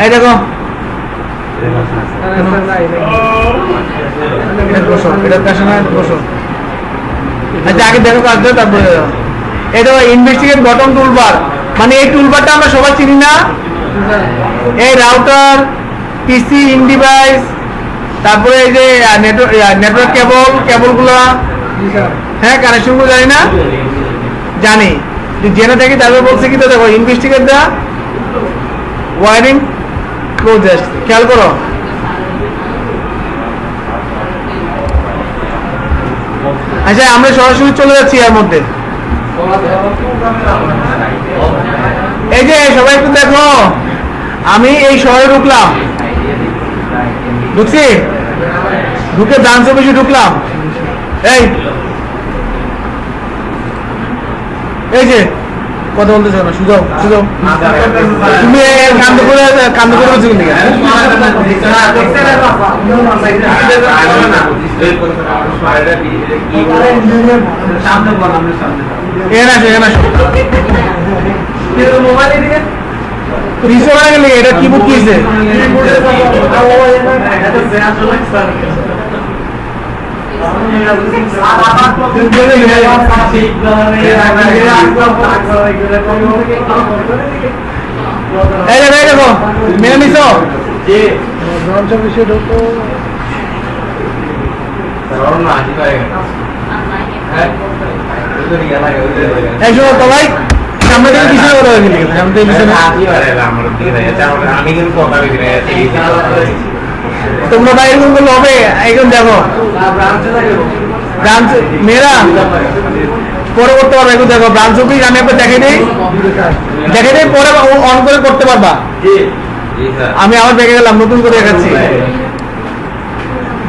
এই দেখো আচ্ছা আগে দেখো কাজ দাও তারপরে এই দেখো ইনভেস্টিগেট বটম টুলবার, মানে এই টুলবারটা আমরা সবাই চিনি না। এই রাউটার, পিসি, ইন ডিভাইস, তারপরে এই যে নেটওয়ার্ক কেবলগুলো, হ্যাঁ কানেকশনগুলো জানি না, জানি জেনে থাকি। তারপরে বলছে কি, তো দেখো ইনভেস্টিগেট দা ওয়ারিং প্রজেক্ট, খেয়াল করো। আচ্ছা আমরা সরাসরি চলে যাচ্ছি এর মধ্যে। এই যে সবাই একটু দেখো, আমি এই শহরে ঢুকলাম, ঢুকছি, ঢুকে ব্রাঞ্চ অফিসে ঢুকলাম। এই যে কথা বলতে চাও না, সুযোগ সুযোগ তুমি কান্দ করে বলছো কিন্তু এটা কি বুক কিছে দেখো মেনে নিছো ভাই সামনে থেকে পিছনে কথা হয়ে গেলি, সামনে থেকে পিছনে তোমরা বাইরে কোন করলে হবে। এখন দেখো ব্রাঞ্চ মেয়েরা পরে করতে পারবে। এখন দেখো ব্রাঞ্চ অফিস আমি একবার দেখে নেই পরে অন করে করতে পারবা। আমি আবার দেখে গেলাম, নতুন করে দেখাচ্ছি।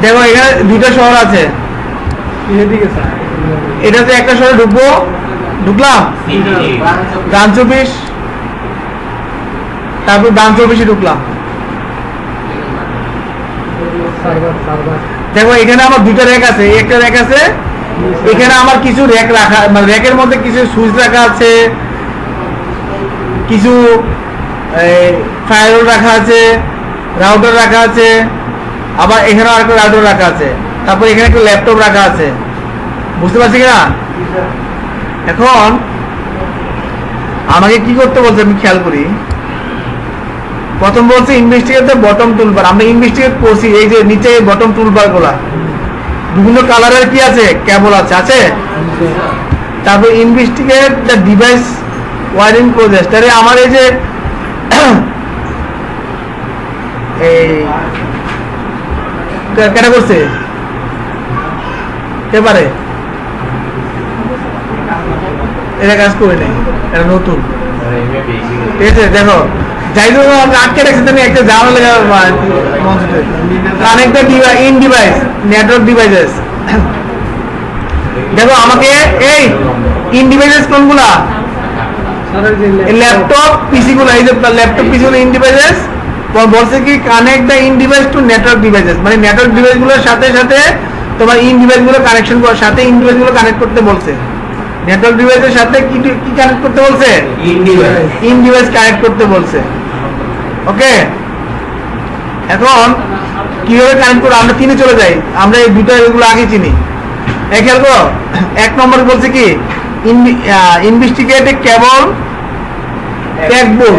দেখো এখানে দুইটা শহর আছে, এটাতে একটা শহরে ঢুকলাম ব্রাঞ্চ অফিস, তারপর ব্রাঞ্চ অফিসে ঢুকলাম। দেখো এখানে আমার দুটো র্যাক আছে, একটা র্যাক আছে এখানে আমার কিছু র্যাক রাখা, মানে র্যাকের মধ্যে কিছু সুইচ রাখা আছে, কিছু ফায়ারওয়াল রাখা আছে, রাউটার রাখা আছে, আবার এখানে আরেকটা রাউটার রাখা আছে, তারপর এখানে একটা ল্যাপটপ রাখা আছে। বুঝতে পারছি কিনা? এখন আমাকে কি করতে বলছে আমি খেয়াল করি। প্রথম বলছে ইনভেস্টিগেট দ্য বটম টুলবার, আমরা ইনভেস্টিগেট করছি। এই যে নিচে বটম টুলবার গুলা বিভিন্ন কালারের কি আছে, কেবল আছে। তারপর investigate the device wiring project, আরে আমার এই যে এই কেন করছে কে পারে, এটা কাজ করে নেই, এটা নতুন। ঠিক আছে দেখো যাই হোক আটকে রাখছি তুমি একটা জানা connect in device network devices. দেখো আমাকে এই ইন ডিভাইসেস কোনগুলা, ল্যাপটপ পিসি গুলো, এই যে ল্যাপটপ পিসি গুলো ইন ডিভাইসেস বলছে কি connect the in device two network devices, মানে নেটওয়ার্ক ডিভাইস গুলোর সাথে সাথে তোমার ইন ডিভাইস গুলো কানেকশন করার সাথে ইন ডিভাইস গুলো কানেক্ট করতে বলছে। নেটওয়ার্ক ডিভাইসের সাথে কি কানেক্ট করতে বলছে, ইন ডিভাইস কানেক্ট করতে বলছে। ওকে এখন কিভাবে কানেক্ট করবো, আমরা চিনে চলে যাই, আমরা এই দুটো এগুলো আগে চিনি। খেয়াল করো এক নম্বর বলছে কি ইনভেস্টিগেট কেবল প্যাকবোর্ড,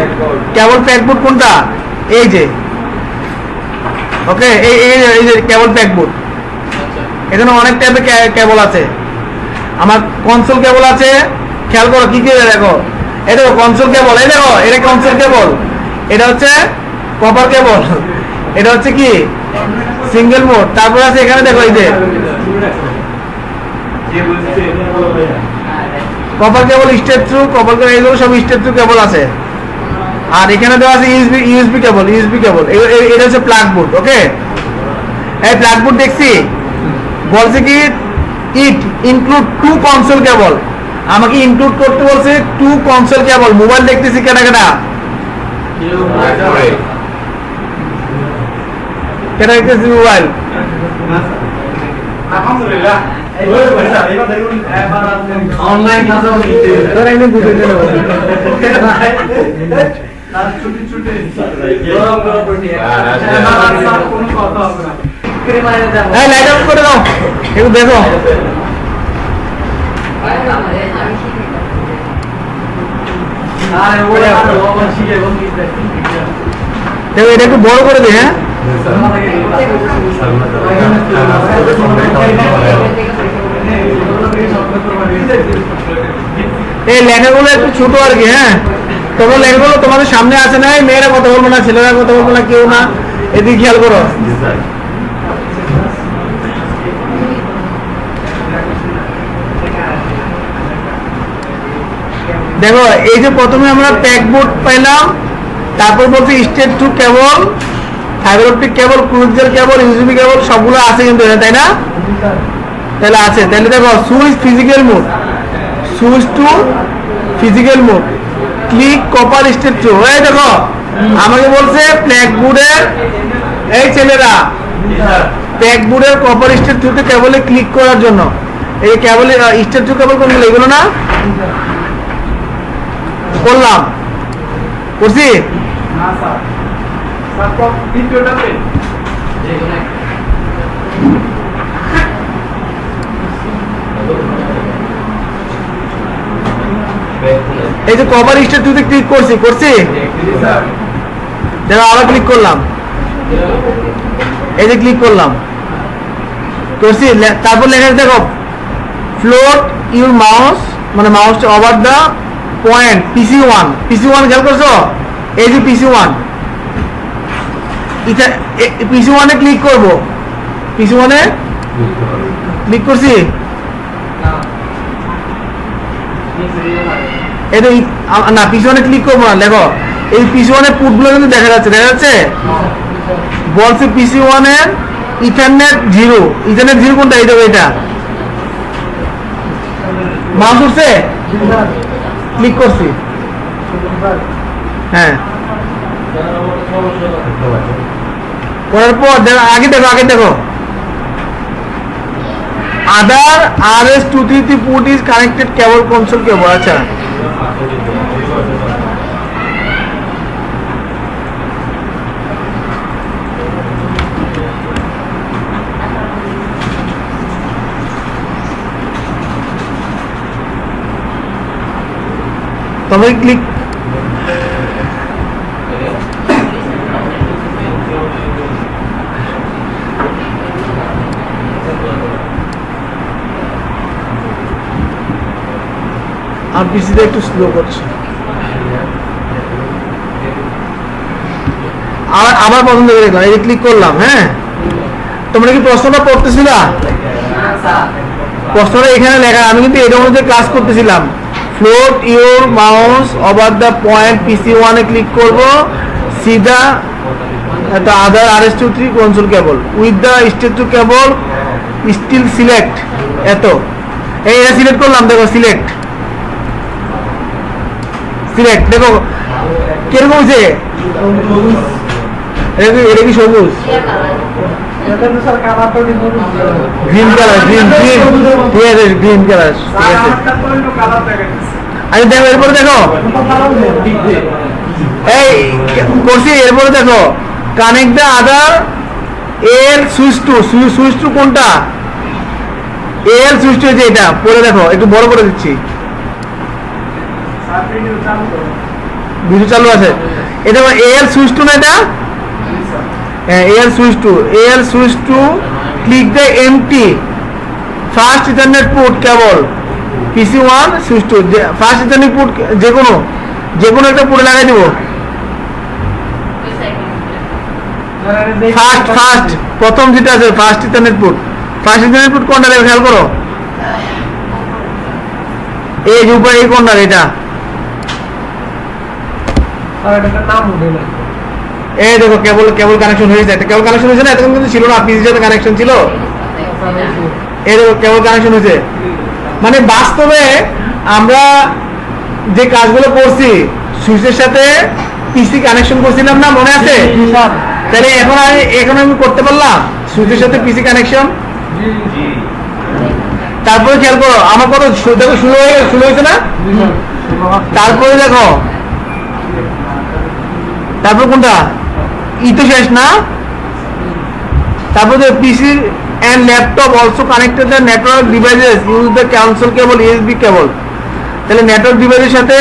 কেবল প্যাকবোর্ড কোনটা, এই যে ওকে এই যে কেবল প্যাকবোর্ড। এখানে অনেক টাইপের কেবল আছে, আমার কনসোল কেবল আছে। খেয়াল করো কি কি দেখো, এই দেখো কনসোল কেবল, এই দেখো এটা কনসোল কেবল, এটা হচ্ছে কপার কেবল, এটা হচ্ছে কি সিঙ্গেল মোড। তারপর আছে এখানে দেখো এই যে কপার কেবল, স্টেপ থ্রু কপার কেবল, এগুলো সব স্টেপ থ্রু কেবল আছে। আর এখানে দেওয়া আছে ইউএসবি কেবল, এটা হচ্ছে প্লাগ বোর্ড। ওকে এই প্লাগ বোর্ড দেখছি বলছে কি ইট ইনক্লুড 2 কনসোল কেবল, আমাকে ইনক্লুড করতে বলছে 2 কনসোল কেবল। মোবাইল দেখতেছি কেনা দেখতেছি মোবাইল, আলহামদুলিল্লাহ অনলাইন ক্লাস লাইট অফ করে দাও, একটু দেখো। দেখো এটা একটু বড় করে দিই। হ্যাঁ এই লেখাগুলো একটু ছোট আর কি। হ্যাঁ তখন লেখাগুলো তোমাদের সামনে আছে না, মেয়েরা কথা বলবো না, ছেলেরা কথা বলবো না, কেউ না, এদিকে খেয়াল করো। দেখো এই যে প্রথমে আমরা প্যাক বোর্ড পাইলাম, তারপর বলছে straight through cable, fibre optic cable, crossover cable, USB cable সবগুলো আছে কিন্তু, তাই না? তাহলে আছে। তাহলে দেখো switch physical mode, switch to physical mode, click copper straight through. এই দেখো আমাকে বলছে প্যাক বোর্ডের, এই ছেলেরা প্যাক বোর্ডের কপার স্টেট টু তে কেবলে ক্লিক করার জন্য এই কেবল স্টেট টু কেবল কোনগুলো, এগুলো না করলাম, করছি। এই যে কভার স্টেট টু তে ক্লিক করছি, দেখো আবার ক্লিক করলাম, এই যে ক্লিক করলাম, করছি। তারপর লেখা দেখো ফ্লোট ইউর মাউস, মানে মাউসটা over the point PC1, PC1 খেয়াল করছো? এই যে PC1, PC1 এ ক্লিক করবো, PC1 এ ক্লিক করছি। না PC1 এ ক্লিক করবো না, দেখো এই PC1 এর পুটগুলো কিন্তু দেখা যাচ্ছে, বলছে PC1 এর ইথারনেট 0, ইথারনেট 0 কোনটা? এই দেখো এটা মাউস উঠছে, ক্লিক করছি। হ্যাঁ করার পর দেখো আগে দেখো আদার RS233 port is connected cable console cable। আচ্ছা তবে ক্লিক, আর পিসিতে একটু স্লো করছে। আবার পছন্দ করে দেখলাম, এই যে ক্লিক করলাম। হ্যাঁ তোমরা কি প্রশ্নটা পড়তেছিল? প্রশ্নটা এখানে লেখা, আমি কিন্তু এটার মধ্যে ক্লাস করতেছিলাম। Float your mouse over the point PC1 এ ক্লিক করব, সিধা একটা other RS233 console cable with the straight through cable still select, এত এই সিলেক্ট করলাম। দেখো সিলেক্ট দেখো কিরকম হয়েছে, এটা কি সবুজ, গ্রিন কালার, গ্রিন কালার, ঠিক আছে। আচ্ছা দেখো এরপরে দেখো এই করছি, এরপরে দেখো কানেক্ট দ্য আদার এর সুইচ টু কোনটা? এর সুইচ টু, এটা পরে দেখো, একটু বড় করে দিচ্ছি, ভিডিও চালু আছে। এটা এর সুইচ টু না, এটা এর switch to click the empty first Ethernet port cable PC1 switch to, first Ethernet port যে কোনো একটা পোর্টে লাগাই দিব। ফার্স্ট প্রথম যেটা আছে ফার্স্ট ইথারনেট পোর্ট কোনটা দেখো খেয়াল করো, এই যে উপরে এই কর্নার, এটা এই দেখো কেবল কানেকশন হয়েছে, কেবল কানেকশন হয়েছে না, এতক্ষণ কিন্তু ছিল না, পিসির সাথে কানেকশন ছিল, এই দেখো কেবল কানেকশন হয়েছে। মানে বাস্তবে আমরা যে কাজগুলো করছি সুইচের সাথে পিসি কানেকশন করছিলাম না, মনে আছে? তাহলে এখন আমি করতে পারলাম সুইচের সাথে পিসি কানেকশন। তারপরে খেয়াল করো আমার কত দেখো শুরু হয়েছে না, তারপরে দেখো তারপর কোনটা ই তো শেষ না, তারপর পিসি and laptop also connected the network devices use the console cable USB cable, তাহলে নেটওয়ার্ক ডিভাইসের সাথে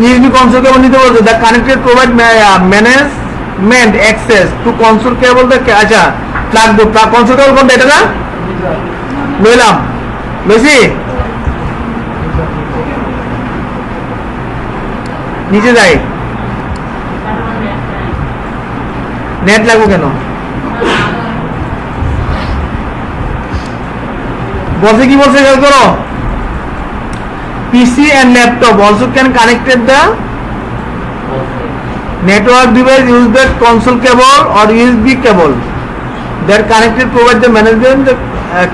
USB console cable নিতে বলছে। the connected provide management access to console cable the আচ্ছা প্লাগ বোর্ড console cable কোনটা এটা না লইলাম লইছি নিচে যাই নেট লাগবে কেন বলছে কি বলছে খেয়াল করো PC and laptop also can connected the network device use the console cable or USB cable, they are connected provide the management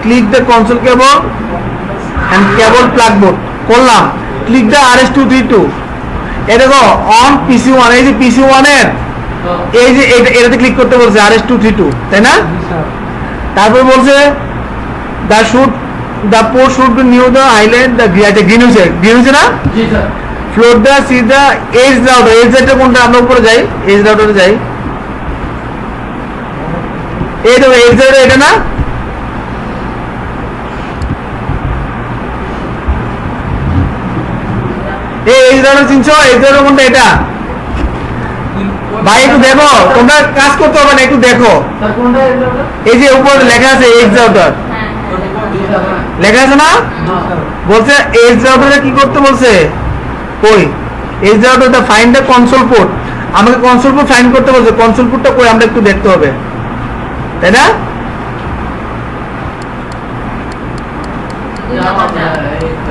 click the console cable and cable plug board করলাম click the RS232 এই দেখো on PC1 এই যে PC1 এর এই যে এটাতে click করতে বলছে RS232 তাই না তারপর বলছে the port should be near the highlight the green হয়েছে না জি sir float the see the edge router টা কোনটা আমরা উপরে যাই edge router এ যাই এই দেখো edge router এটা না এই edge router চিনছো edge router কোনটা এটা ভাই একটু দেখো তোমরা কাজ করতে হবে না একটু দেখো স্যার কোনটা edge router এই যে উপরে লেখা আছে edge router লেখা আছে না বলছে এজ রাউটারে কি করতে বলছে কই এজ রাউটারটা ফাইন্ড দ্য কনসোল পোর্ট আমাকে কনসোল পোর্ট ফাইন্ড করতে বলছে কনসোল পোর্টটা কই আমরা একটু দেখতে হবে তাই না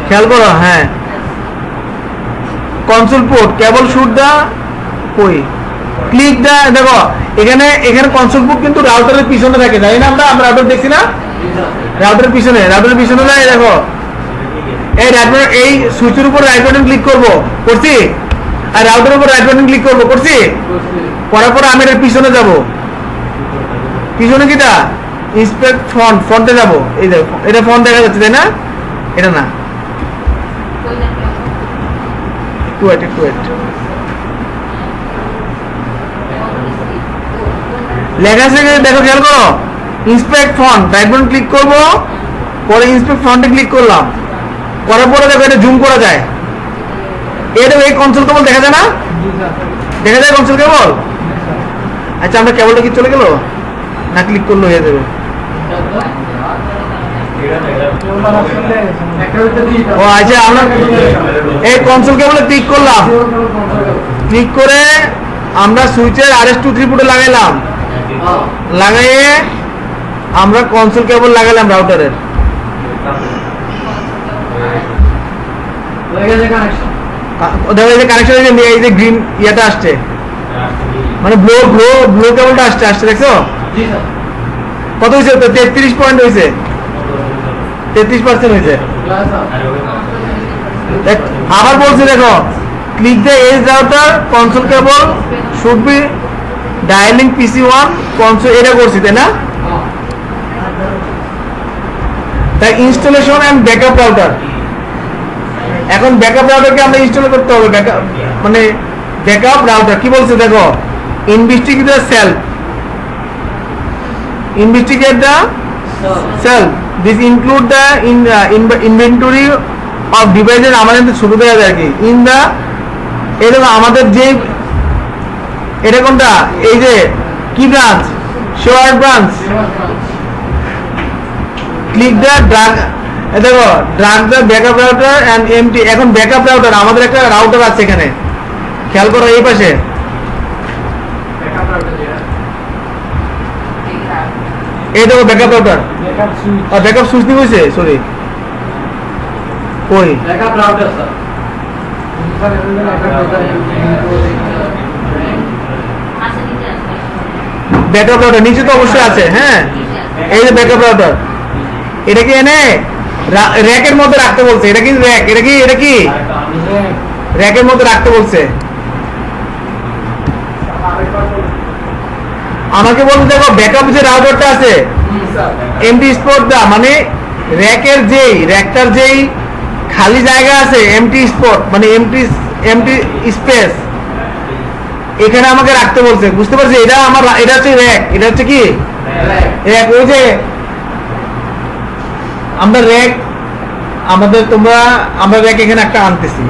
খেয়াল করো হ্যাঁ কনসোল পোর্ট কেবল শুট দা কই ক্লিক দা দেখো এখানে কনসোল পোর্ট কিন্তু রাউটারের পিছনে থাকে জানি না আমরা রাউটার দেখছি না রাউটারের পিছনে নাই দেখো এই রাউটার এই সুইচের উপর রাইট বাটন ক্লিক করব করছি আর রাউটারের উপর রাইট বাটন ক্লিক করব করছি করার পর আমি এর পিছনে যাব পিছনে কিটা ইন্সপেক্ট ফন্টে যাব এই দেখো এটা ফন্ট দেখা যাচ্ছে তাই না এটা না একটু ওয়েট লেখা আছে দেখো খেয়াল করো inspect font right button click করব পরে ইন্সপেক্ট ফন্টে ক্লিক করলাম করার পরে দেখো এটা জুম করা যায় এটা এই কনসোল কেবল দেখা যায় না দেখা যায় কনসোল কেবল আচ্ছা আমরা কেবলটা কি চলে গেল না ক্লিক করলে হয়ে যাবে ও আচ্ছা আমরা এই কনসোল কেবলে ক্লিক করলাম ক্লিক করে আমরা সুইচের RS232 পোর্টে লাগাইয়ে আমরা কনসোল কেবল লাগালাম রাউটারের কানেকশন এই যে গ্রিন ইয়াটা আসছে মানে ব্লো কেবলটা আসছে দেখছো কত হয়েছে 33 পয়েন্ট হয়েছে 33% হয়েছে আবার বলছি দেখো click the edge router console cable should be dialling PC1 console এটা করছি তাই না তাই ইনস্টলেশন এন্ড ব্যাকআপ রাউটার এখন ব্যাকআপ রাউটারকে আমরা ইনস্টল করতে হবে মানে ব্যাকআপ রাউটার কি বলছে দেখো investigate the self this include the inventory of devices আমাদের শুরু দেওয়া যায় কি ইন দ্য এই দেখো আমাদের যে এটা কোনটা এই যে কি branch share branch click the drag দেখো drag the backup router and এমটি এখন ব্যাকআপ রাউটার আমাদের একটা রাউটার আছে এখানে খেয়াল করো এই পাশে এই দেখো ব্যাকআপ রাউটার আর ব্যাকআপ সুইচ দি হইছে সরি কই backup router sir backup router নিচে তো অবশ্যই আছে হ্যাঁ এই যে ব্যাকআপ রাউটার এটা কি এনে র‍্যাকের মধ্যে রাখতে বলছে এটা কি র‍্যাক এটা কি র‍্যাকের মধ্যে রাখতে বলছে আমাকে বলতে দেখো ব্যাকআপ যে রাউটারটা আছে এমটি স্পট দা মানে র্যাকটার যেই খালি জায়গা আছে এমটি স্পট মানে এমটি স্পেস এখানে আমাকে রাখতে বলছে, বুঝতে পারছি? এটা আমার, এটা হচ্ছে র্যাক, এটা হচ্ছে কি র্যাক। ওই যে আমরা র্যাক, আমরা র্যাক এখানে একটা আনতেছি,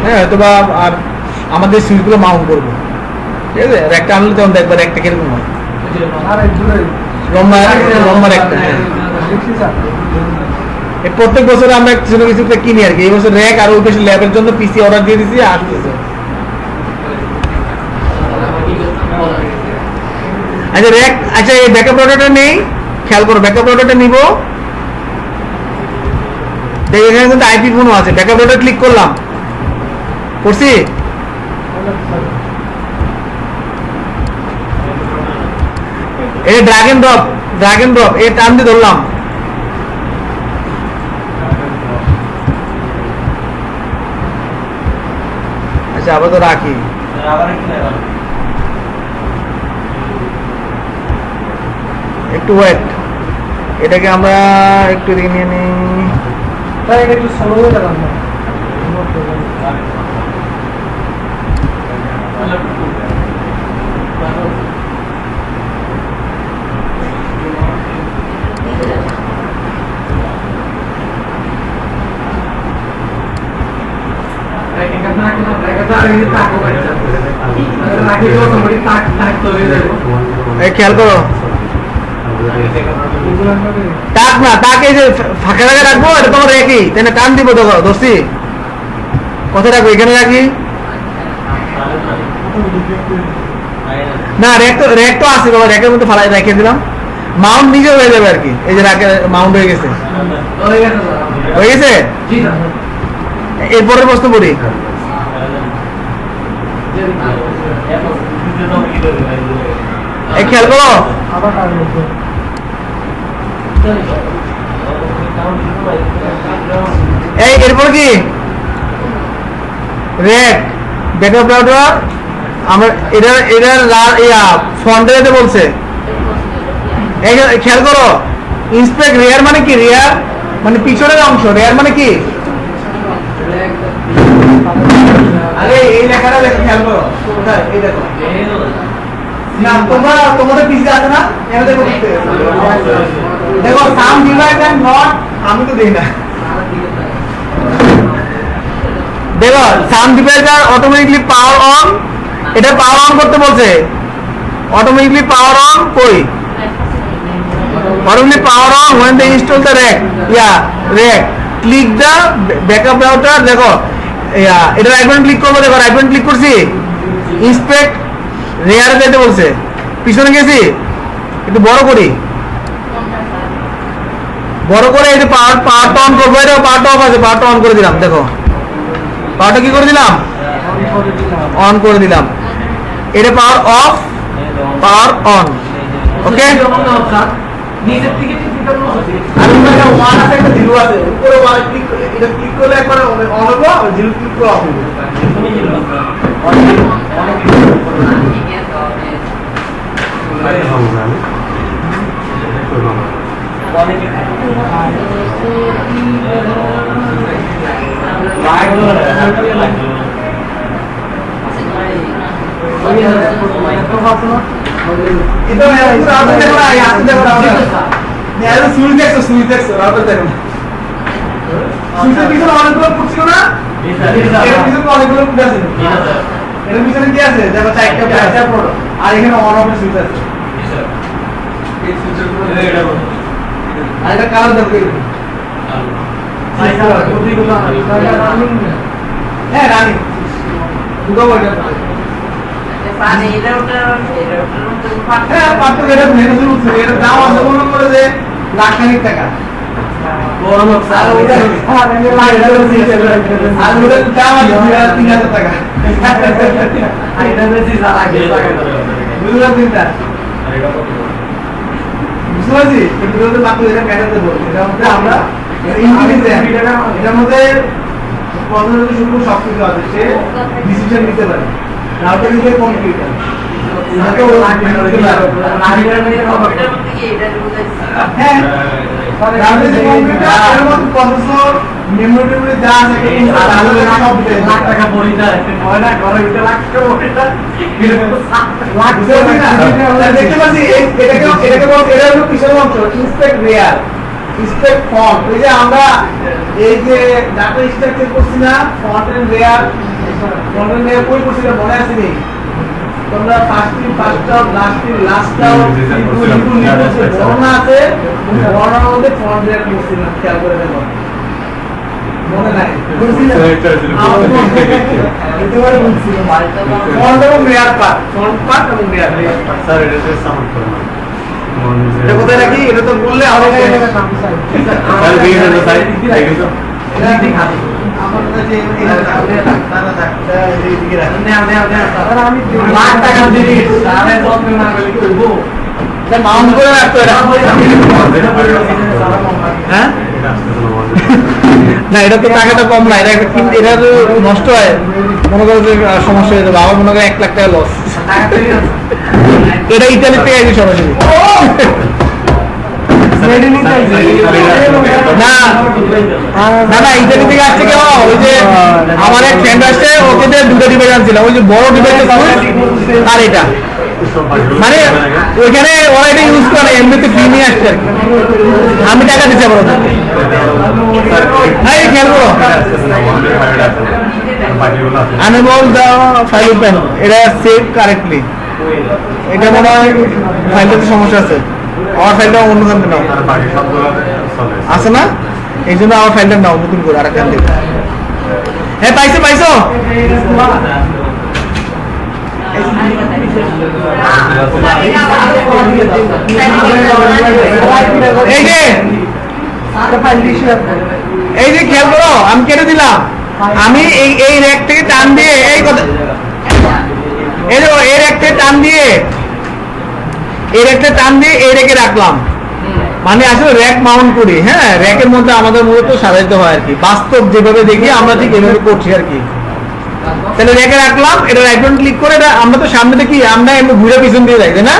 হ্যাঁ, হয়তো বা আমাদের সুইচগুলো মাউন্ট করবো, ঠিক আছে? র্যাকটা আনলে তখন দেখবো র্যাকটা কিরকম হয়, লম্বা লম্বা র্যাকটা। প্রত্যেক বছর আমরা কিছু না কিছু কিনি আর কি। এই বছর র্যাক আর ওই পাশে ল্যাবের জন্য পিসি অর্ডার দিয়ে দিচ্ছি, আসতেছে। আচ্ছা র্যাক, আচ্ছা এই ব্যাকআপ রডারটা নেই, খেয়াল করো, ব্যাকআপ রডারটা নিব। এখানে কিন্তু আইপি ফোনও আছে। ব্যাকআপ রডার ক্লিক করলাম, করছি। এই ড্র্যাগ এন্ড ড্রপ এই টান দিয়ে ধরলাম। আচ্ছা আবার তো রাখি, একটু ওয়েট, এটাকে আমরা একটু এদিকে নিয়ে নিই। এটা একটু স্লো হয়ে গেলাম না। খেয়াল করো, তাক না, তাকে যে ফাঁকা জায়গায় রাখবো, এটা তোমার রেখি, তাই না? টান দিব, দেখো দোস্তি কোথায় রাখবো, এখানে রাখি না? র্যাক তো আছে বাবা, র্যাকের মধ্যে ফালাই রেখে দিলাম। মাউন্ট নিজে হয়ে যাবে আর কি। এই যে র্যাকের মাউন্ট হয়ে গেছে, হয়ে গেছে। এরপরের প্রশ্ন করি, খেয়াল করো, এই এরপর কি র্যাক ব্যাকআপ রাউটার, আমরা ফ্রন্টে বলছে। খেয়াল করো, ইন্সপেক্ট রেয়ার মানে কি? রেয়ার মানে পিছনের অংশ, রেয়ার মানে কি? আরে এই লেখাটা খেয়াল করো, কোথায়? এই দেখো না, তোমাদের পিসি আছে না? এটা দেখো, দেখো সাম ডিভাইস এন্ড নট, আমি তো দেই না। দেখো some device are automatically power on, এটা পাওয়ার অন করতে বলছে। অটোমেটিকলি পাওয়ার অন কই? Automatically power on when they install the rack, rack click the backup router। দেখো এটা রাইট বাটন ক্লিক করবো, দেখো রাইট বাটন ক্লিক করছি, ইন্সপেক্ট রেয়ার যেতে বলছে, পিছনে গেছি, একটু বড় করি, বড় করে এই যে পাওয়ারটা অন করবো, এটা পাওয়ারটা অফ আছে, পাওয়ারটা অন করে দিলাম। দেখো পাওয়ারটা কি করে দিলাম? অন করে দিলাম। এটা পাওয়ার অফ, পাওয়ার অন, ওকে। নিচের দিকে আর একটা 1 আছে, একটা 0 আছে, উপরে 1 ক্লিক করলে, এটা ক্লিক করলে একবার অন হবে, আর 0 ক্লিক করে অফ হবে। আর এখানে অন অফ সুইচ আছে, আর এটা কালার দেখো, হ্যাঁ রানিং দুটো বলে পানি এটা ওটা হ্যাঁ পাঁচটা এটা মেনে শুরু হচ্ছে। এর দাম আছে মনে করে যে লাখ খানিক টাকা, বড় লোক আর ওটা আর ওটার দাম আছে 3000 টাকা। এটা বেশি লাগে, বুঝলাম চিন্তা, বুঝতে পারছি। কিন্তু ওদের মাত্র এটা প্যাটার্ন দেবো, এটার মধ্যে আমরা এটার মধ্যে পছন্দ শুরু সব কিছু আছে, সে ডিসিশন নিতে পারে। রাউটার নিজে কম্পিউটার হ্যাঁ রাজনীতি কম্পিউটার এর মধ্যে প্রসেসর মেমোরি যা আছে সব লাখ টাকা বড়ি যায় হয় না ঘরে ভিতরে লাখ টাকা বড়ি যায় দেখতে পাচ্ছি এটাকে বলছে এটা হলো কিসের অংশ ইন্সপেক্ট রিয়ার ইন্সপেক্ট ফন্ট এই যে আমরা এই যে ডাটা স্ট্রাকচার করছি না ফন্ট এন্ড রিয়ার কই করছি না মনে আছে নি তোমরা ফার্স্টটা লাস্টটা বর্ণনা আছে বর্ণনার মধ্যে ফন্ট রিয়ার করছি না খেয়াল করে দেখো মনে নাই ফন্ট এবং রিয়ার পার্ট এবং রিয়ার স্যার এটা সাউন্ড করে না এটা কোথায় রাখি এটা তো বললে আরো স্যার ভিডিও তো সাইড দেখি তো আমার কাছে আমি লাখ টাকা দিই সাড়ে 10 না বলি কইবো মাউন্ট করে রাখতো এটা হ্যাঁ এটা আসতে তো না এটা তো টাকাটা কম না এটা কিন্তু এটা তো নষ্ট হয় মনে করো যে সমস্যা হয়ে যাবে আবার মনে করো 1 লাখ টাকা লস টাকা তৈরি আছে এটা ইতালি থেকে আইছি সরাসরি না না ইতালি থেকে আসছে কেউ ওই যে আমার এক ফ্রেন্ড আসছে ওকে দিয়ে দুটো ডিভাইস আনছিলাম ওই যে বড় ডিভাইস আর এটা মানে ওইখানে ওরা এটা ইউজ করে এমনিতে ফ্রি নিয়ে আসছে আর কি। আমি টাকা দিতে পারবো না হ্যাঁ খেয়াল করো আনএবল দ্য ফাইল ওপেন এটা সেভ কারেক্টলি এটা মনে হয় ফাইলটাতে সমস্যা আছে আমার ফাইলটা অন্য কান্তে নাও আছে না এই জন্য আমার ফাইলটা নাও নতুন করে আরেকখান থেকে হ্যাঁ পাইছো এই যে খেয়াল করো আমি কেটে দিলাম আমি এই র্যাক থেকে টান দিয়ে এই কথা এই দেখো এই র্যাক থেকে টান দিয়ে এই র্যাকটা টান দিয়ে এই র্যাকে রাখলাম মানে আসলে র্যাক মাউন্ট করি হ্যাঁ র্যাকের মধ্যে আমাদের মূলত সাজাইতে হয় আর কি বাস্তব যেভাবে দেখি আমরা ঠিক এভাবে করছি আর কি তাহলে র্যাকে রাখলাম এটা রাইট বাটন ক্লিক করে এটা আমরা তো সামনে দেখি আমরা এমনি ঘুরে পিছন দিয়ে যাই তাই না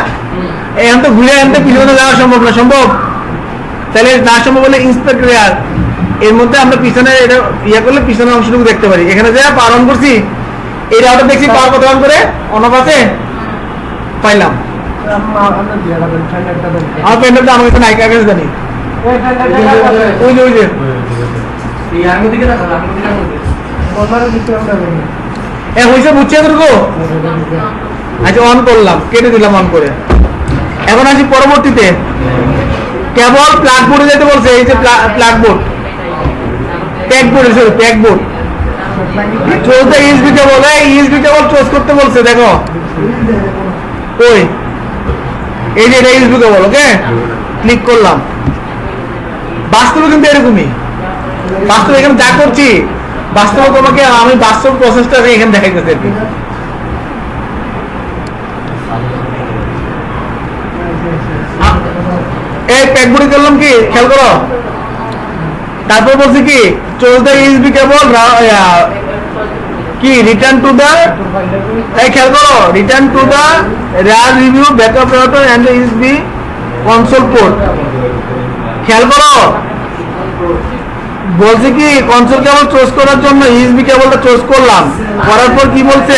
এখন তো ঘুরে আনতে পিছনে যাওয়া সম্ভব না সম্ভব তাহলে না সম্ভব হলে ইন্সপেক্ট রিয়ার এর মধ্যে আমরা পিছনে এটা ইয়ে করলে পিছনের অংশটুকু দেখতে পারি এখানে যা পাওয়ার অন করছি এই রাউটার দেখছি পাওয়ার কত অন করে অন অফ আছে পাইলাম আমার পেনটা আমার কাছে নাইকা কাছে জানি ওই যে ইয়ার মধ্যে কি দেখা আমি দিলাম হয়েছে বুঝছে এতটুকু আচ্ছা অন করলাম কেটে দিলাম অন করে এখন আসি পরবর্তীতে কেবল প্লাগ বোর্ডে যেতে বলছে এই যে plug board pack board sorry pack board চলতে USB cable USB cable choose করতে বলছে দেখো ওই এই যে এটা ইউএসবি কেবল ওকে ক্লিক করলাম বাস্তবে কিন্তু এরকমই বাস্তবে এখানে যা করছি বাস্তবে তোমাকে আমি বাস্তব প্রসেসটা এখানে দেখাইতেছি আর কি এই প্যাকবুড়ি করলাম কি খেয়াল করো তারপর বলছি কি চলতে ইউএসবি কেবল কি রিটার্ন টু দা এই খেয়াল করো return to the rear review backup router and USB console port খেয়াল করো বলছে কি কনসোল কেবল চুজ করার জন্য ইউএসবি কেবলটা চুজ করলাম করার পর কি বলছে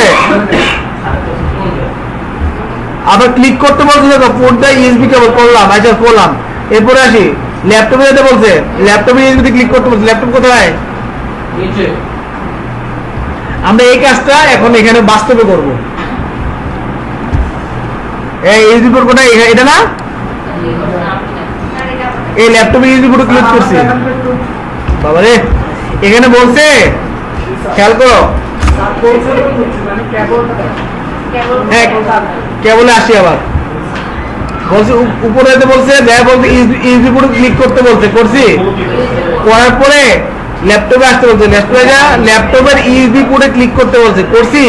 আবার ক্লিক করতে বলছে দেখো পোর্টটা ইউএসবি কেবল করলাম আচ্ছা করলাম এরপরে আসি ল্যাপটপে যেতে বলছে ল্যাপটপে ইউএসবি ক্লিক করতে বলছে ল্যাপটপ কোথায় নিচে আমরা এই কাজটা এখন এখানে বাস্তবে করব এই ইউএসবি পোর্ট কোথায় এটা না এই ল্যাপটপে ইউএসবি পোর্ট ক্লিক করছি বাবা রে এখানে বলছে খেয়াল করো হ্যাঁ কেবলে আসি আবার বলছে উপরে যেতে বলছে দেখা বলছে ইউএসবি পোর্ট ক্লিক করতে বলছে করছি করার পরে ল্যাপটপে আসতে বলছে ল্যাপটপের ইউএসবি পোর্টে ক্লিক করতে বলছে করছি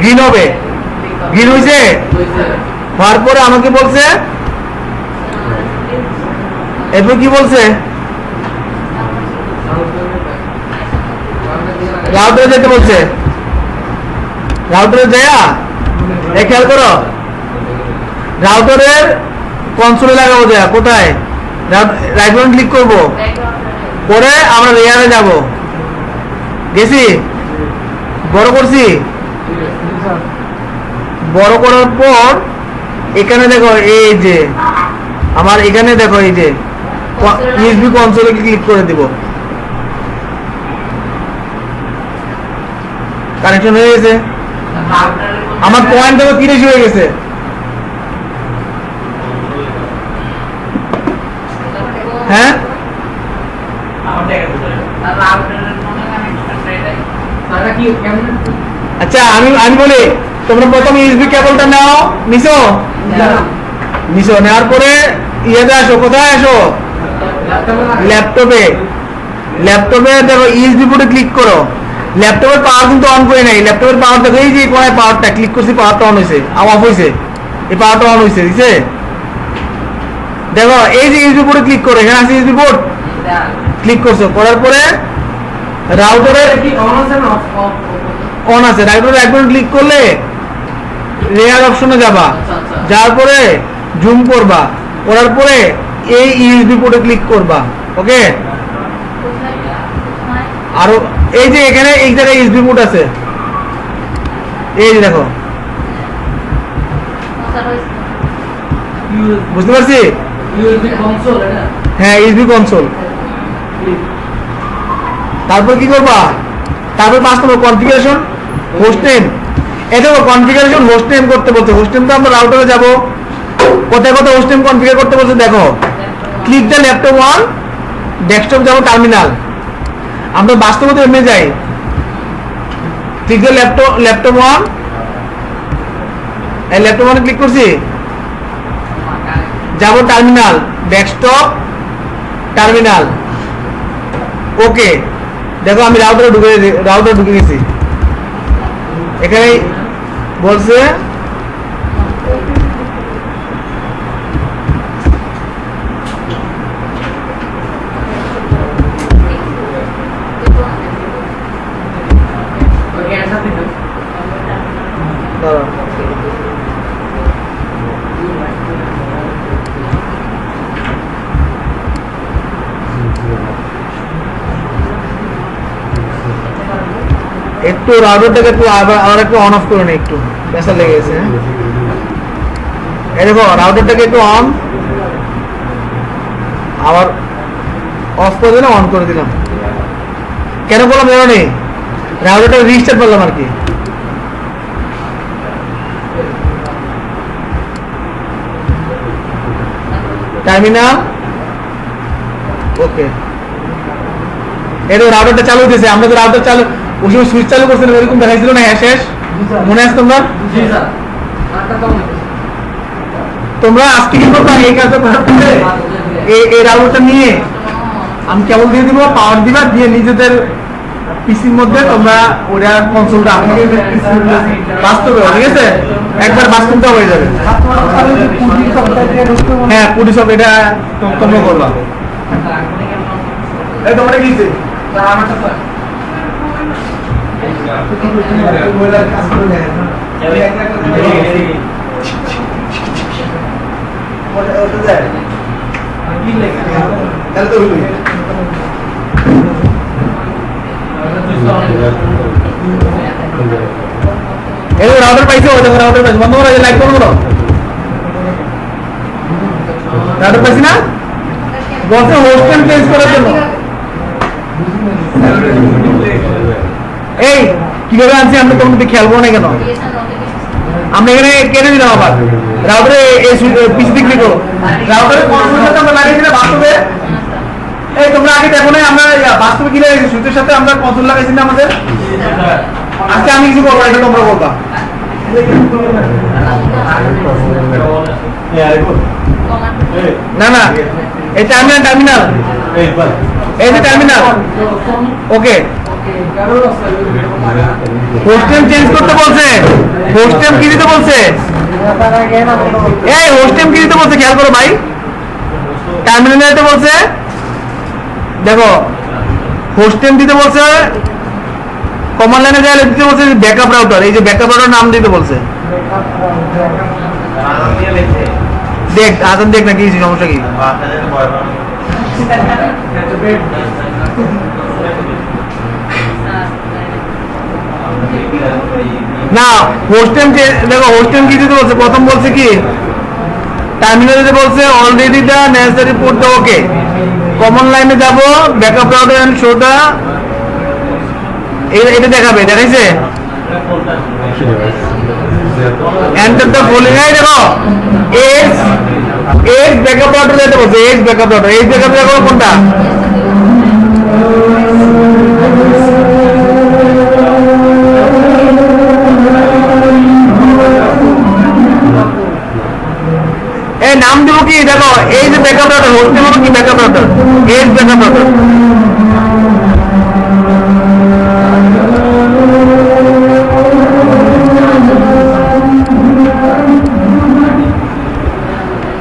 গ্রিন হবে গ্রিন হয়েছে হওয়ার পরে আমাকে বলছে এরপর কি বলছে রাউটারে যেতে বলছে রাউটারে যায়া এই খেয়াল করো, রাউটারের কনসোলে লাগাবো যা, কোথায় রাইট বাটন ক্লিক করব, করে আমরা লেয়ারে যাব, গেছি, বড় করছি, বড় করার পর এখানে দেখো এই যে আমার এখানে দেখো এই যে ইউএসবি কনসোলে ক্লিক করে দিব, কানেকশন হয়ে গেছে। আমার পয়েন্ট দেখো 30 হয়ে গেছে। হ্যাঁ আচ্ছা আমি আমি বলি, তোমরা প্রথম ইউএসবি কেবলটা নাও, নিছো নিছো, নেওয়ার পরে ইয়েতে আসো, কোথায় আসো, ল্যাপটপে, ল্যাপটপে দেখো ইউএসবি পোর্টে ক্লিক করো। ল্যাপটপের পাওয়ার কিন্তু অন করে নাই, ল্যাপটপের পাওয়ার দেখো এই যে কোনায় পাওয়ারটা ক্লিক করছি, পাওয়ারটা অন হয়েছে, অফ হয়েছে, এই পাওয়ারটা অন হয়েছে, দিছে দেখো এই যে ইউএসবি পোর্টে ক্লিক করো, এখানে আছে ইউএসবি পোর্ট, ক্লিক করছো, করার পরে রাউটারে অন আছে, রাউটারে একবার ক্লিক করলে লেয়ার অপশনে যাবা, যাওয়ার পরে জুম করবা, করার পরে এই ইউএসবি পোর্টে ক্লিক করবা, ওকে। আর এই যে এখানে এই জায়গায় ইউএসবি পোর্ট আছে, এই যে দেখো, বুঝতে পারছি, হ্যাঁ ইউএসবি কনসোল। তারপর কি করবা, তারপর 5 নম্বর কনফিগারেশন হোস্ট নেম, এই দেখো কনফিগারেশন হোস্ট নেম করতে বলছে, হোস্ট নেমটা আমরা রাউটারে যাব, কোথায় কোথায় হোস্ট নেম কনফিগার করতে বলছে দেখো, click the laptop on, desktop যাবো টার্মিনাল, আমরা বাস্তবতা এমনি যাই, ক্লিক দ্য ল্যাপটপ অন, এই ল্যাপটপ অনে ক্লিক করছি, যাবো টার্মিনাল, ডেস্কটপ টার্মিনাল, ওকে। দেখো আমি রাউটারে ঢুকে গেছি, এখানে বলছে একটু রাউটারটাকে একটু আবার একটু অন অফ করে নি, একটু প্রেসার লেগে গেছে। এই দেখো রাউটারটাকে একটু অন, আবার অফ করে দিলাম, অন করে দিলাম, কেন বললাম জানো নি, রাউটারটা রিস্টার্ট করলাম আর কি। টার্মিনাল, ওকে। এই রাউটারটা চালু হতেছে, আমরা তো রাউটার চালু ওই সময় সুইচ চালু করছিলাম, এরকম দেখাইছিল না, হ্যাঁ শেষ মনে আছে তোমরা? তোমরা আজকে কি করবা, এই কাজটা করার পরে এই রাউটারটা নিয়ে আমি কেবল দিয়ে দিব, পাওয়ার দিবা, দিয়ে নিজেদের পিসির মধ্যে তোমরা ওটা কনসোলটা বাস্তবে, ঠিক আছে, একবার বাস্তবটা হয়ে যাবে। হ্যাঁ পুটি সব এটা তোমরা করবা। এই তোমরা কি রাউটার পাইছো, রাউটার পাইছো, বন্ধ করো, লাইক করো, রাউটার পাইছি না, বলছে হোস্টেল চেঞ্জ করার জন্য। এই কিভাবে আনছি আমরা, তোমাদের খেয়াল করো না কেন, আমরা এখানে কেটে দিলাম, আবার রাউটারে পিসি দিক দিকো, রাউটারে কনসোলের সাথে আমরা লাগিয়ে দিলাম বাস্তবে। এই তোমরা আগে দেখো না আমরা বাস্তবে কি লাগাইছি, সুইচের সাথে আমরা কনসোল লাগাইছি না আমাদের। আজকে আমি কিছু বলবো, এটা তোমরা বলবা। না না এই টার্মিনাল, এই যে টার্মিনাল, ওকে। হোস্টেল চেঞ্জ করতে বলছে, হোস্টেল কি দিতে বলছে, এই হোস্টেল কি দিতে বলছে খেয়াল করো ভাই, টার্মিনাল দিতে বলছে, দেখো হোস্টেল দিতে বলছে, কমান্ড লাইনে যাই দিতে বলছে ব্যাকআপ রাউটার, এই যে ব্যাকআপ রাউটার নাম দিতে বলছে, দেখ আদম দেখ না কি সমস্যা কি না হোস্টেল দেখো হোস্টেল কি দিতে বলছে প্রথম বলছে কি টার্মিনাল দিতে বলছে অলরেডি দা নেসেসারি পুট দা ওকে কমন লাইনে যাব ব্যাকআপ রাউটার এন্ড শোটা এটা দেখাবে দেখাইছে এন্টার দা ফলোইং এই দেখো এজ ব্যাকআপ রাউটার দিতে বলছে as backup router as backup router কোনটা এই নাম দেবো কি দেখো এই যে ব্যাকআপ রাউটার হোস্টেল হবে কি backup router as backup router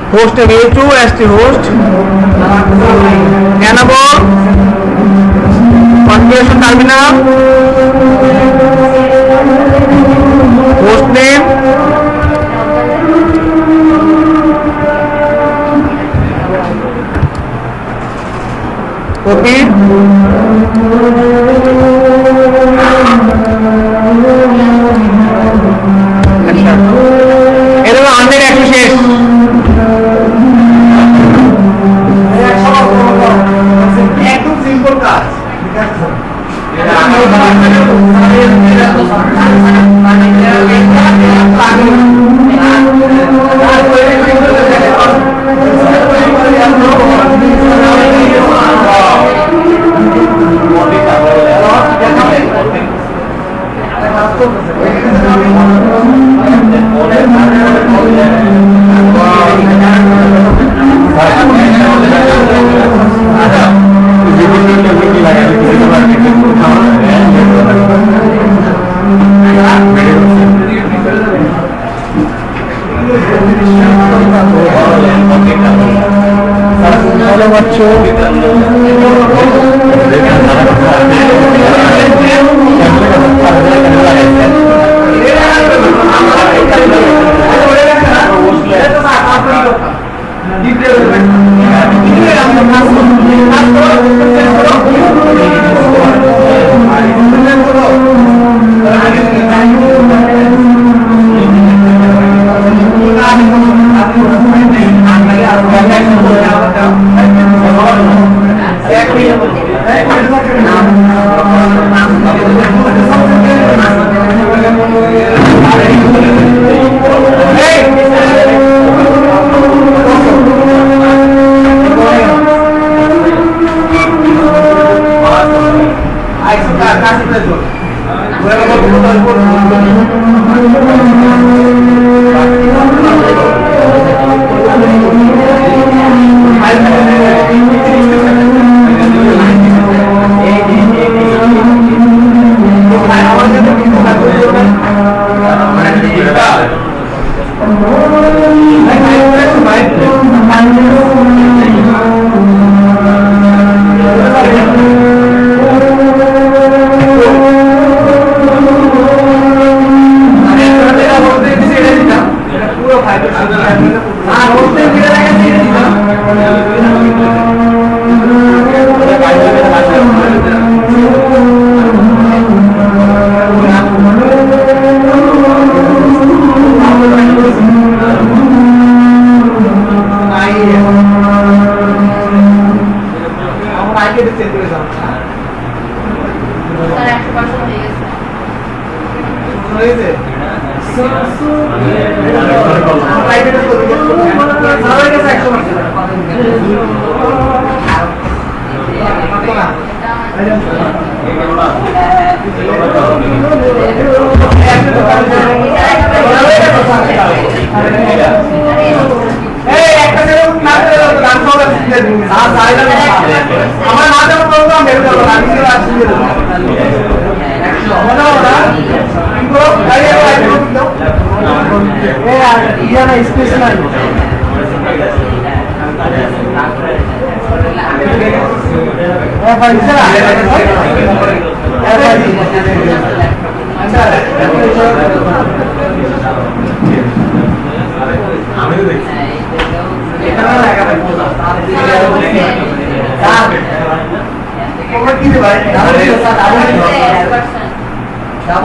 host A2 ST host enable configuration terminal host name copy এরকম আমাদের একটু শেষ একদম সিম্পল কাজ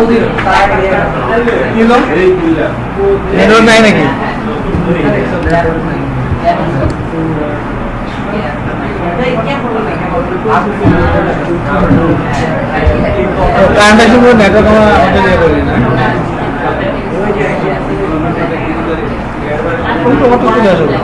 কি হলো নেটওয়ার্ক নাই নাকি কারেন্ট পুরো নেটওয়ার্ক আমাদের ইয়ে করি না কত চলে আসবে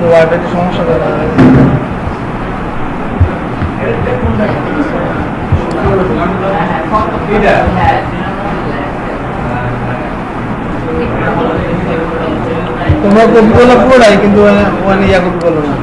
ওয়াইফাইতে সমস্যা করে তোমরা কপি করলে পুরোটাই কিন্তু ওখানে ইয়া কপি করলো না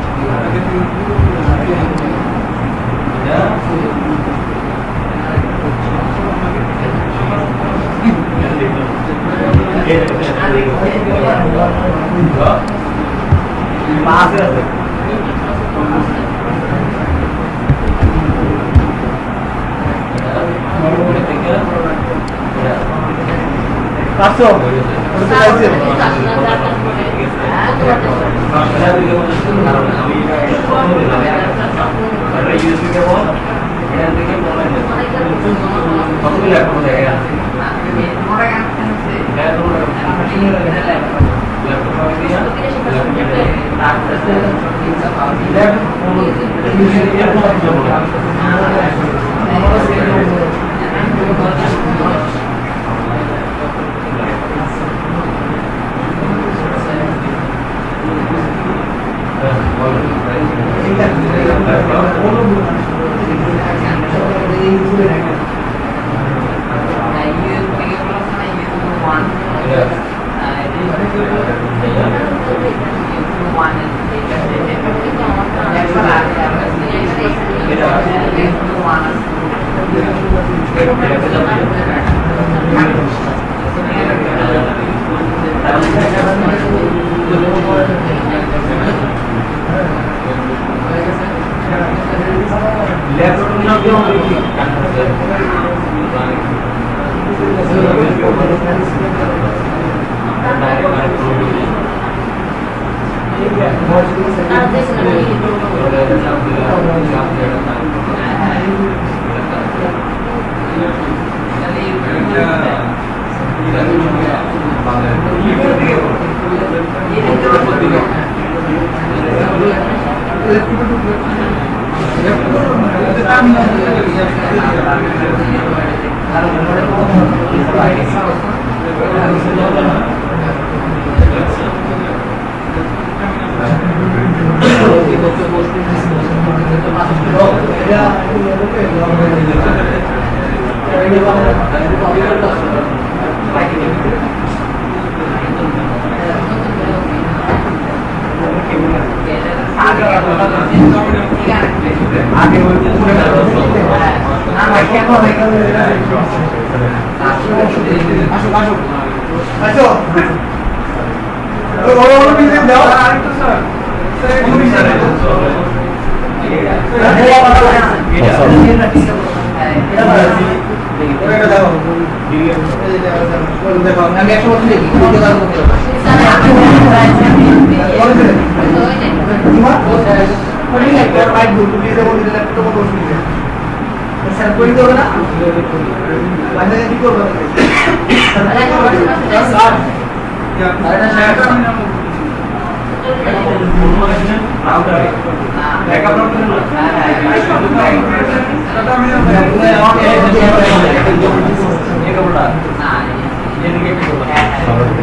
পাঁচশো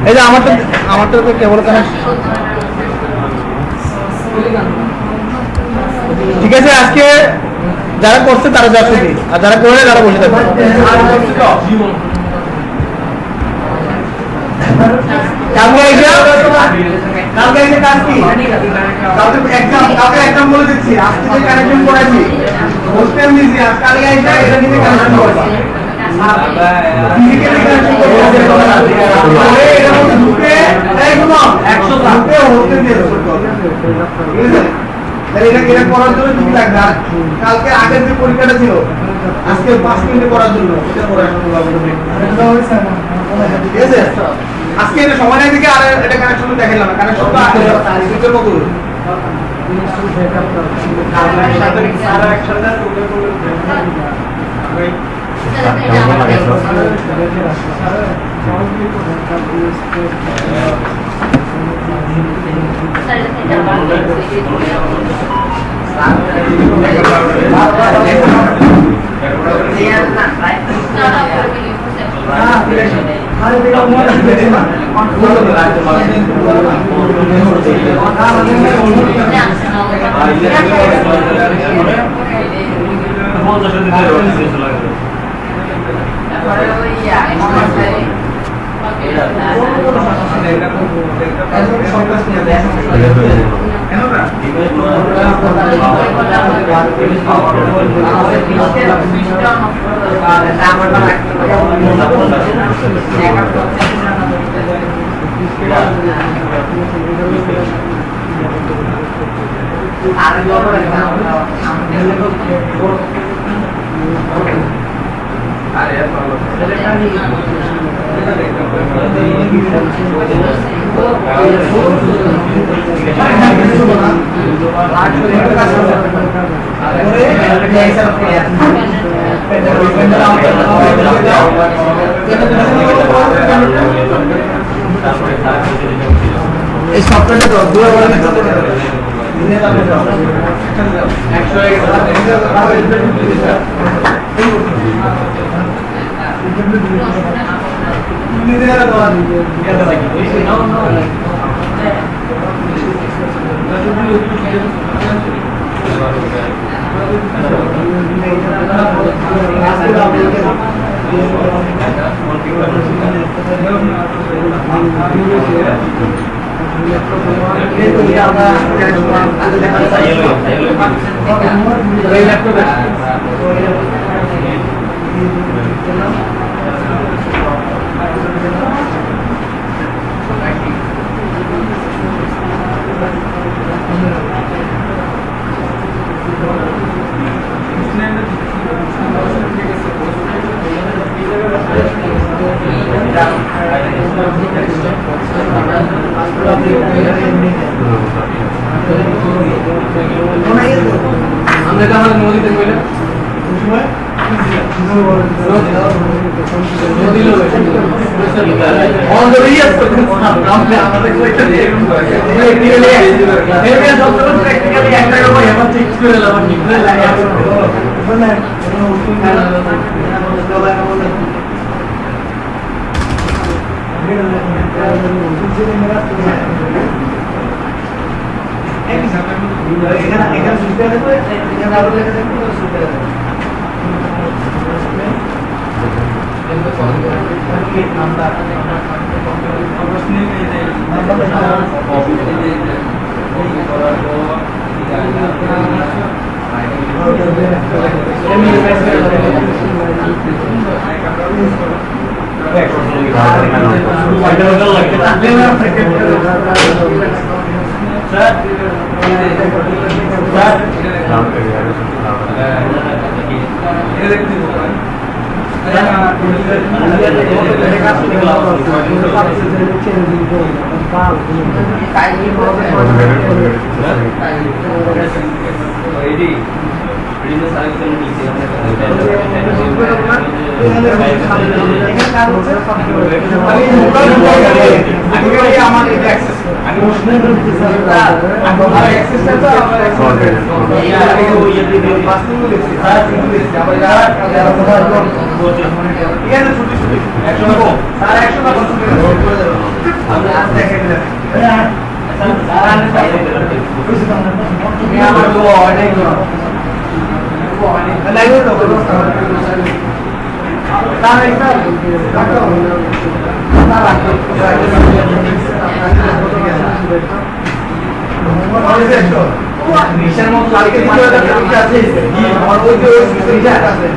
এই যে আমার তো কেবল ঠিক আছে আজকে যারা করছে তারা যাচ্ছে আর যারা করে তারা বসে থাকবে কালকে এক্সাম বলে দিচ্ছি আজকে যে কানেকশন করাইছি হোস্টেল দিছি আজকাল আইসা এটা নিতে কানেকশন করবা ফিজিক্যালি কানেকশন করবা এর মধ্যে ঢুকে এই শুনো 100 ঢুকে হোস্টেল দিয়ে দাও ঠিক আছে তাহলে এটা করার জন্য কি লাগবে আর কালকে আগের যে পরীক্ষাটা ছিল আজকে 5 মিনিটে করার জন্য এটা করার জন্য ঠিক আছে আজকে এটা সময় নাই থেকে আর এটা কানেকশন দেখাইলাম কানেকশন তো সুইচের মতো এই সফটওয়্যারটা তো দুটো বড় না রিক্সার মতো কালকে কালকে দ্বিতীয় একটা পরীক্ষা আছে আমার ওই যে ওই পরীক্ষা আছে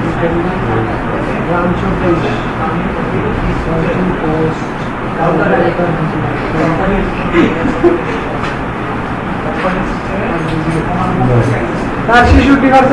শিখে দিই শিশু টিকার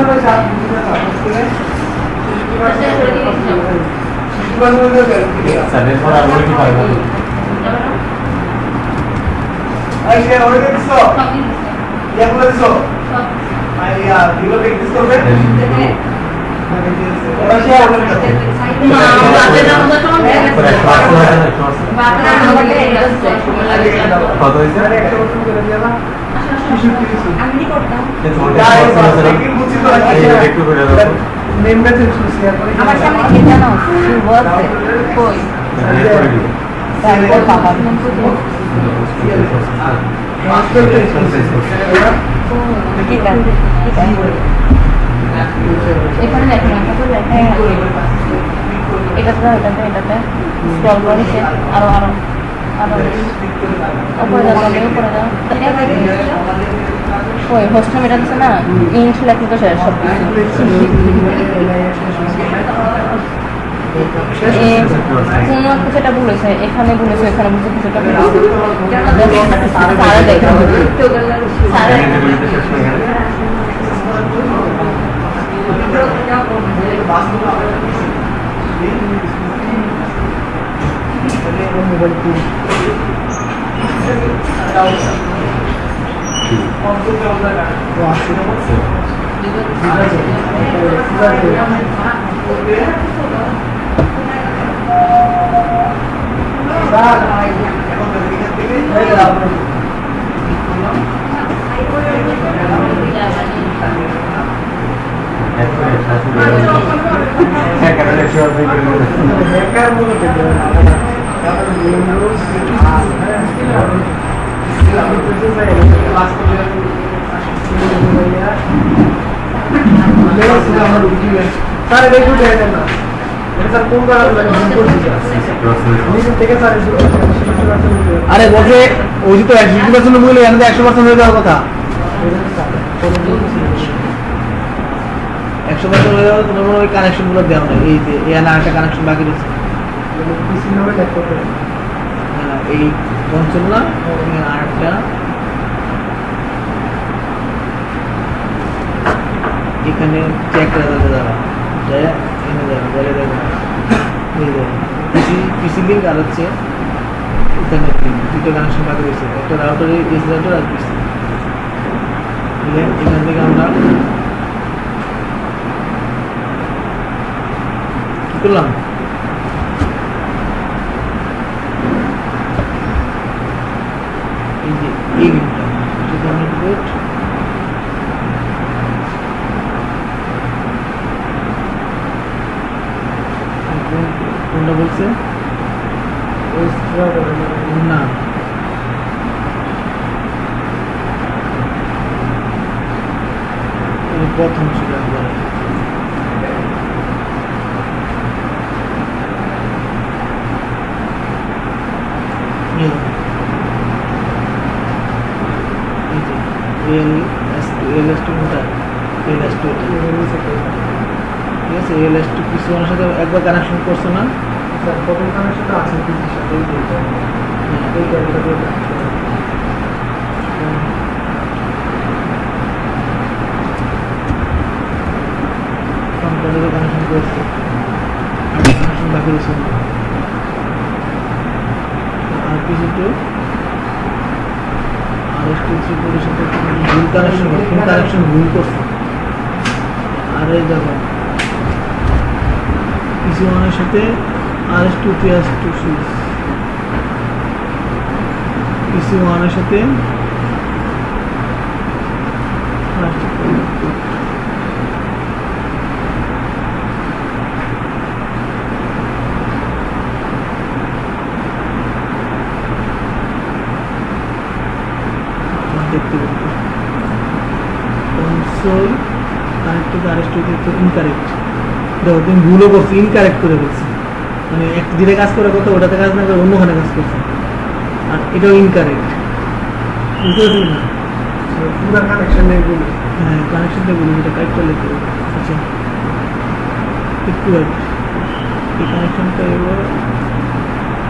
আমার সামনে কে জানো শুভ আছে কই তারপর বাবা ঠিক আছে এখানে দেখুন এটাতে স্ক্রল করে নিচে আরো আরো আরো উপরে যাও ওই হোস্টেল এটা দিচ্ছে না ইংলিশ লেখা তো শেষ সব কোনো কিছুটা বলেছে, এখানে বলেছে, এখানে বলেছে, কিছুটা বলেছে। সারা দেখো সারা স্যার এটা একটু দেখেন না, এটা স্যার কোন কারণে থেকে স্যার আরে বলছে ওই তো 50% বলে এনে 100% হয়ে যাওয়ার কথা। 100% হয়ে যাওয়ার তোমার ওই কানেকশন গুলো দেওয়া নাই, এই যে এই না একটা কানেকশন বাকি রয়েছে। হ্যাঁ, এই কনসোল না আরেকটা এখানে চেক করে যাবে যায় এনে যাবে বলে দেবে এই যে পিসি লিঙ্ক আর হচ্ছে ইন্টারনেট লিঙ্ক দুটো কানেকশন বাকি রয়েছে, একটা রাউটারে এস রাউটার আর পিসি। এখান থেকে আমরা কি করলাম, এই যে এই লিঙ্কটা পোর্ট কোনটা বলছে না, প্রথম ছিল একবারে ঠিক আছে। ALS2 কিছু সাথে একবার কানেকশন করছো না, প্রথম কানেকশনটা আছে পিসির সাথে কম্পিউটারে কানেকশন করছে, কানেকশন বাকি রয়েছে। আর পিসি2 RS234 সাথে ভুল কানেকশন ভুল করছে। আর এই দেখো PC1 সাথে RS232 সুইচ, PC1 সাথে দেখতে console connect to RS232 incorrect. দেখো তুমি ভুলও করছো, ইনকারেক্ট করে বলছি, মানে এক দিকে কাজ করে কত ওটাতে কাজ না করে অন্যখানে কাজ করছে, আর এটাও ইনকারেক্ট, বুঝতে পারছি না। পুরো কানেকশন নেই বলি, হ্যাঁ কানেকশনটা বলি, এটা কারেক্ট করলে তো আচ্ছা একটু এই কানেকশনটা এবার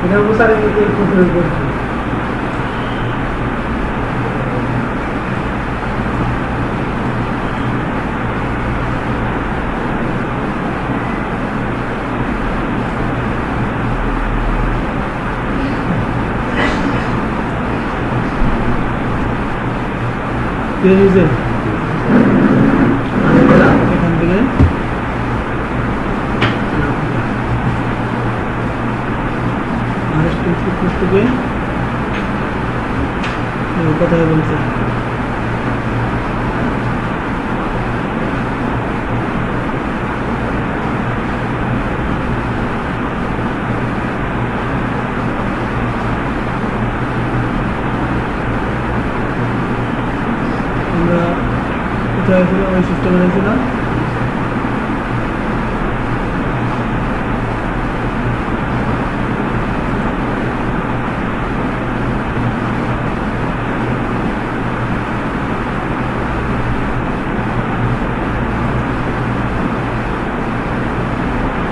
এটা স্যার এই ফুটবল করছি। এখান থেকে পুস্তকে কোথায় বলছে আমরা কোথায় ছিল ওই সিস্টেমে হয়েছিলাম।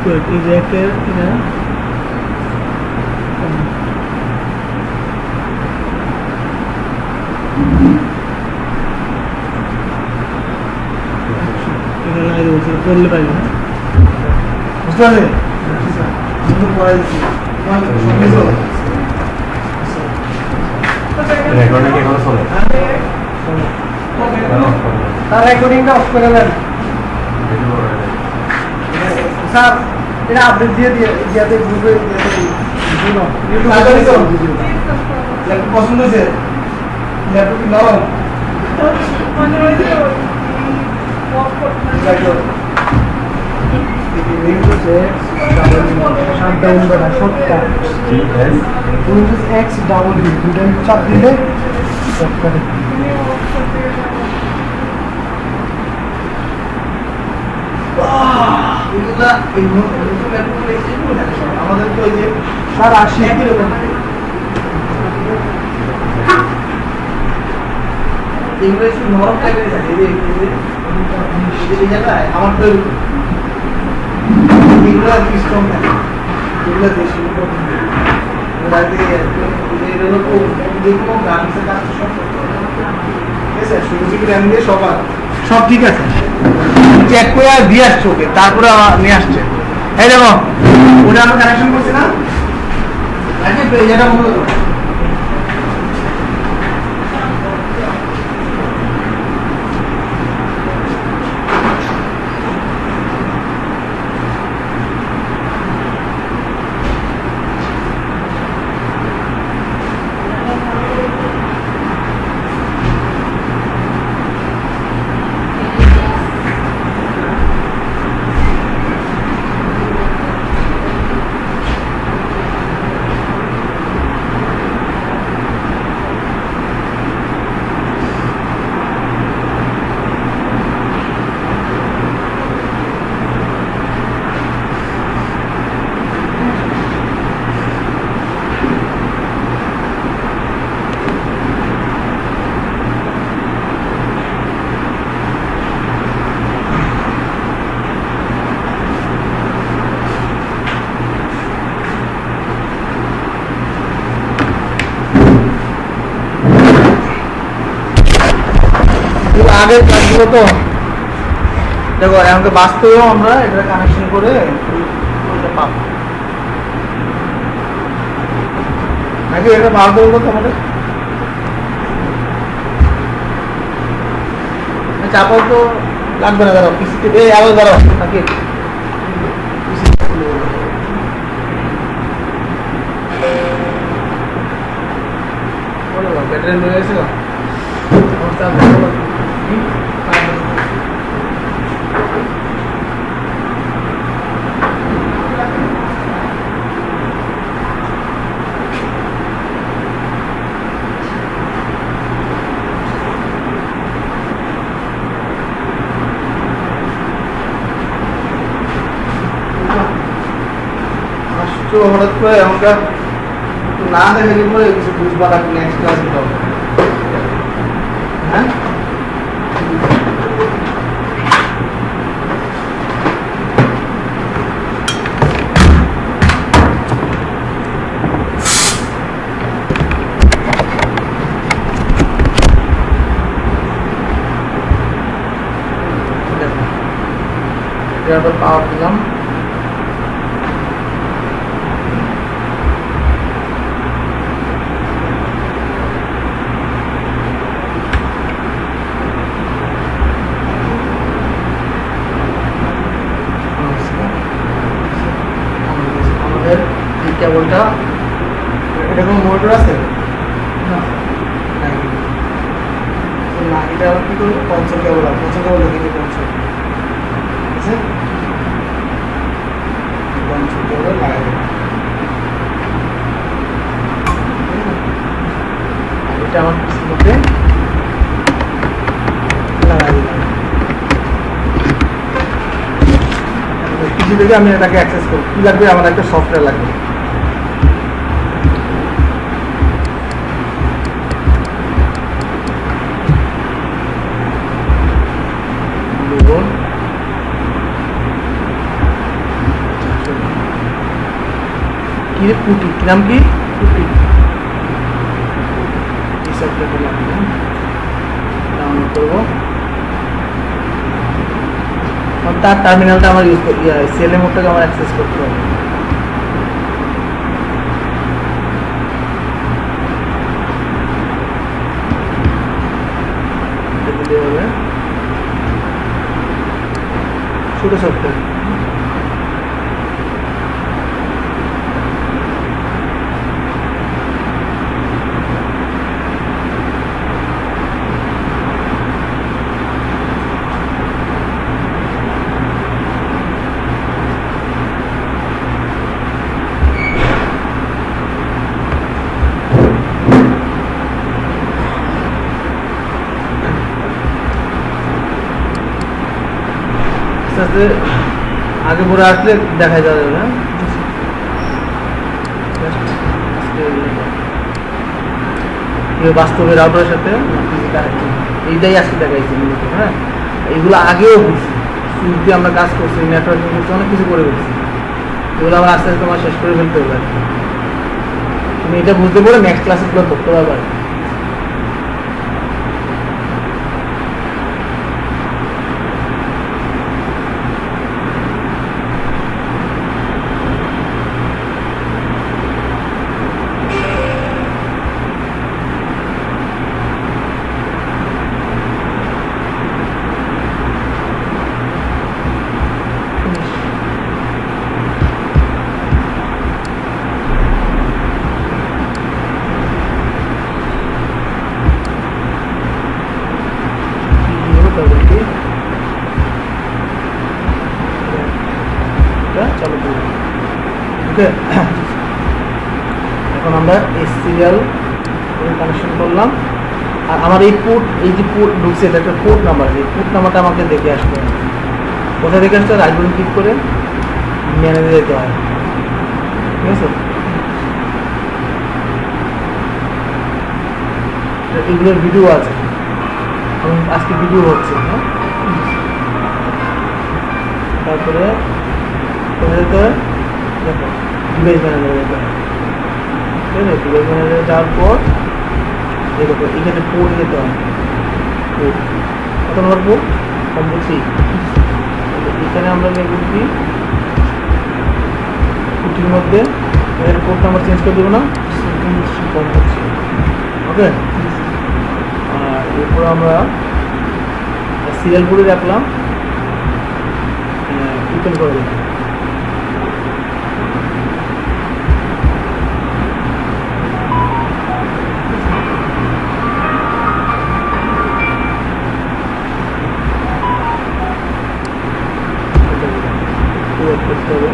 এই যে একের এটা এটা লাগে বলছি করলে পাইবে না বুঝতে পারলে সুন্দর পড়াই দিচ্ছি রেকর্ডিং কি এখনো চলে? তার রেকর্ডিংটা অফ করে দেন স্যার এটা আপডেট দিয়ে দিয়াতে গ্রুপে ল্যাপটপ পছন্দ হয়েছে ল্যাপটপ কি নরম শাটডাউন করা সবটা উইন্ডোজ এক্স ডাবল ডি দুটো চাপ দিলে সবটা আমাদের তো ওই যে স্যার 80 কিরকম ইংলিশ নরম টাইপের থাকে এই জায়গায় আমার তো এগুলো স্ট্রং থাকে এগুলো বেশি সব ঠিক আছে চেক করে দিয়ে আসছে ওকে তারপরে নিয়ে আসছে এই দেখো ওটা আমরা কানেকশন করছি না এটা মনে করো আগের কাজগুলো তো দেখো আমাকে বাস্তবেও আমরা এটা কানেকশন করে ওইটা পাবো নাকি এটা বার করবো তো আমাদের চাপাও তো লাগবে না দাঁড়াও পিসিতে আরো দাঁড়াও নাকি ব্যাটারি নিয়ে এসেছিল হঠাৎ করে আমরা না দেখে পরে কিছু বুঝবা না নেক্সট ক্লাস দিতে হবে হ্যাঁ এবার পাওয়ার দিলাম কেবলটা এটা কোনো মোটর আছে না এটা আবার কি করবো কনসোল কেবল কনসোল কেবল দেখি কনসোল ঠিক আছে কনসোল কেবল লাগাই দেবো আর এটা আমার মধ্যে লাগাই দিলাম কিছু থেকে আমি এটাকে অ্যাক্সেস করব কি লাগবে আমার একটা সফটওয়্যার লাগবে কি রে পুটি, কি নাম কি? পুটি। এই সফটওয়্যারটা লাগবে, ডাউনলোড করবো। তার টার্মিনালটা আমার ইউজ করি, সিএলএম মোডটাকে আমার অ্যাক্সেস করতে হবে। ছোট সফটওয়্যার। আস্তে আগে পরে আসলে দেখা যাবে না। বাস্তবে রাউটারের সাথে এইটাই আজকে দেখাইছি মূলত। হ্যাঁ, এইগুলো আগেও হয়েছে, সুইচ দিয়ে আমরা কাজ করছি, নেটওয়ার্কিং করছি, অনেক কিছু করে ফেলছি। এগুলো আবার আস্তে আস্তে তোমার শেষ করে ফেলতে হবে। তুমি এটা বুঝতে পারো, নেক্সট ক্লাসে গুলো করতে পারবে। এখন আমরা এই সিরিয়াল কানেকশন করলাম। আর আমার এই পোর্ট, এই যে পোর্ট ঢুকছে, এটা একটা পোর্ট নাম্বার। এই পোর্ট নাম্বারটা আমাকে দেখে আসতে হবে। কোথা থেকে আসতে রাইট বাটন ক্লিক করে ম্যানেজে যেতে হয়। ঠিক আছে, এগুলোর ভিডিও আছে, আজকে ভিডিও হচ্ছে। হ্যাঁ, তারপরে কোথায় যেতে হয়, দেখো ডিভাইস ম্যানেজারে যেতে হয়। ঠিক আছে, ডিভাইস ম্যানেজারে যাওয়ার পর দেখো এখানে পোর্ট যেতে হয়। পোর্ট কত নম্বর পোর্ট? কম্বো 3। এখানে আমরা লিখব কি, কুটির মধ্যে এর পোর্ট নাম্বার চেঞ্জ করে দেবো না, কম্বো 3। ওকে, আর এরপর আমরা সিরিয়াল করে রাখলাম, ওপেন করে দিলাম। করতে হবে।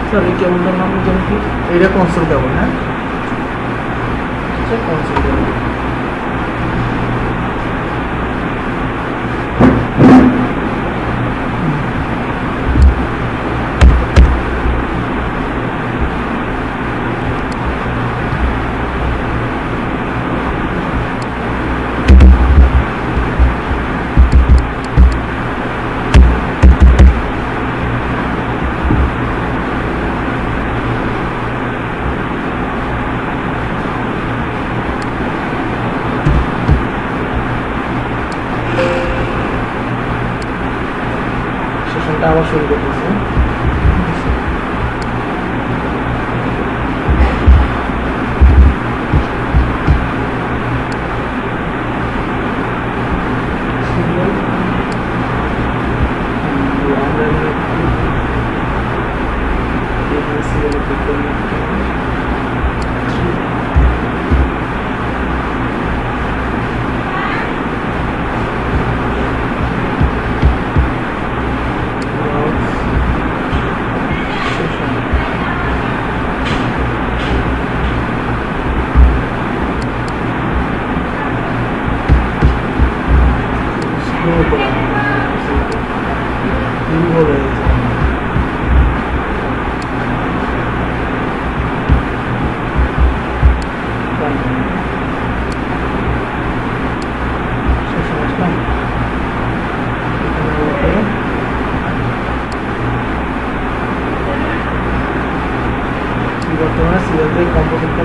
স্যার এই কেবলটার নাম যেন কি, এইটা কনসোল কেবল। হ্যাঁ, কনসোল কেবল। সেশনটা আবার শুরু করতেছি।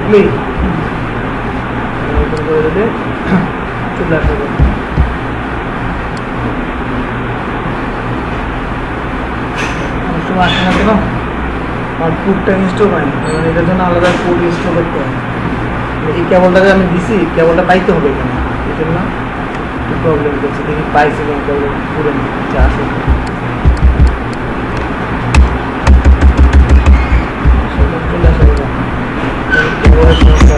বুঝলি ওপেন করে দিলে চলে আসবে আসে না কেন আমার কোডটা ইনস্টল হয়নি কারণ এটার জন্য আলাদা কোড ইনস্টল করতে হয় এই কেবলটাকে আমি দিছি কেবলটা পাইতে হবে কেন এই জন্য প্রবলেম করছে দেখি পাইছি কেন কেবল পুরো যা আছে চলে আসে কেবলের সমস্যা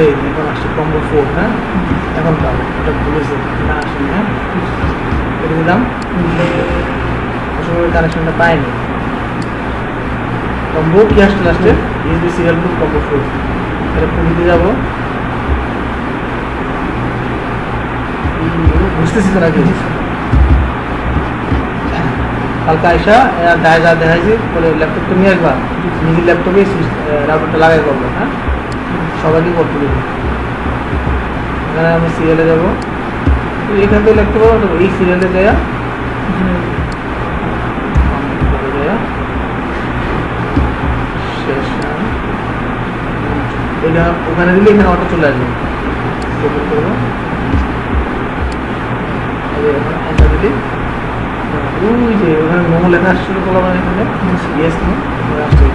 এই এখন আসছে কম্বো 4 হ্যাঁ এখন পাবো ওটা ভুলেছে না আসেনি হ্যাঁ করে দিলাম আসলে কানেকশনটা পাইনি কম্বো কি আসছে লাস্টে ইউএসবি সিরিয়াল টু কম্বো 4 এটা খুঁজতে যাবো বুঝতেছি তো নাকি কালকে আইসা যা দেখাইছি বলে ল্যাপটপটা নিয়ে আসবা নিজের ল্যাপটপে রাউটারটা লাগাই করবো হ্যাঁ সবাইকে করতে দেবো এখানে আমি সিরিয়ালে যাবো এখান থেকে লিখতে পারবো তো এই সিরিয়ালে যাইয়া শেষ ওখানে দিলে এখানে অটো চলে আসবে করবো এন্টার দিলি ওই যে ওখানে মোমো লেখা আসছিল বললাম এখানে ইয়েস নো আসছে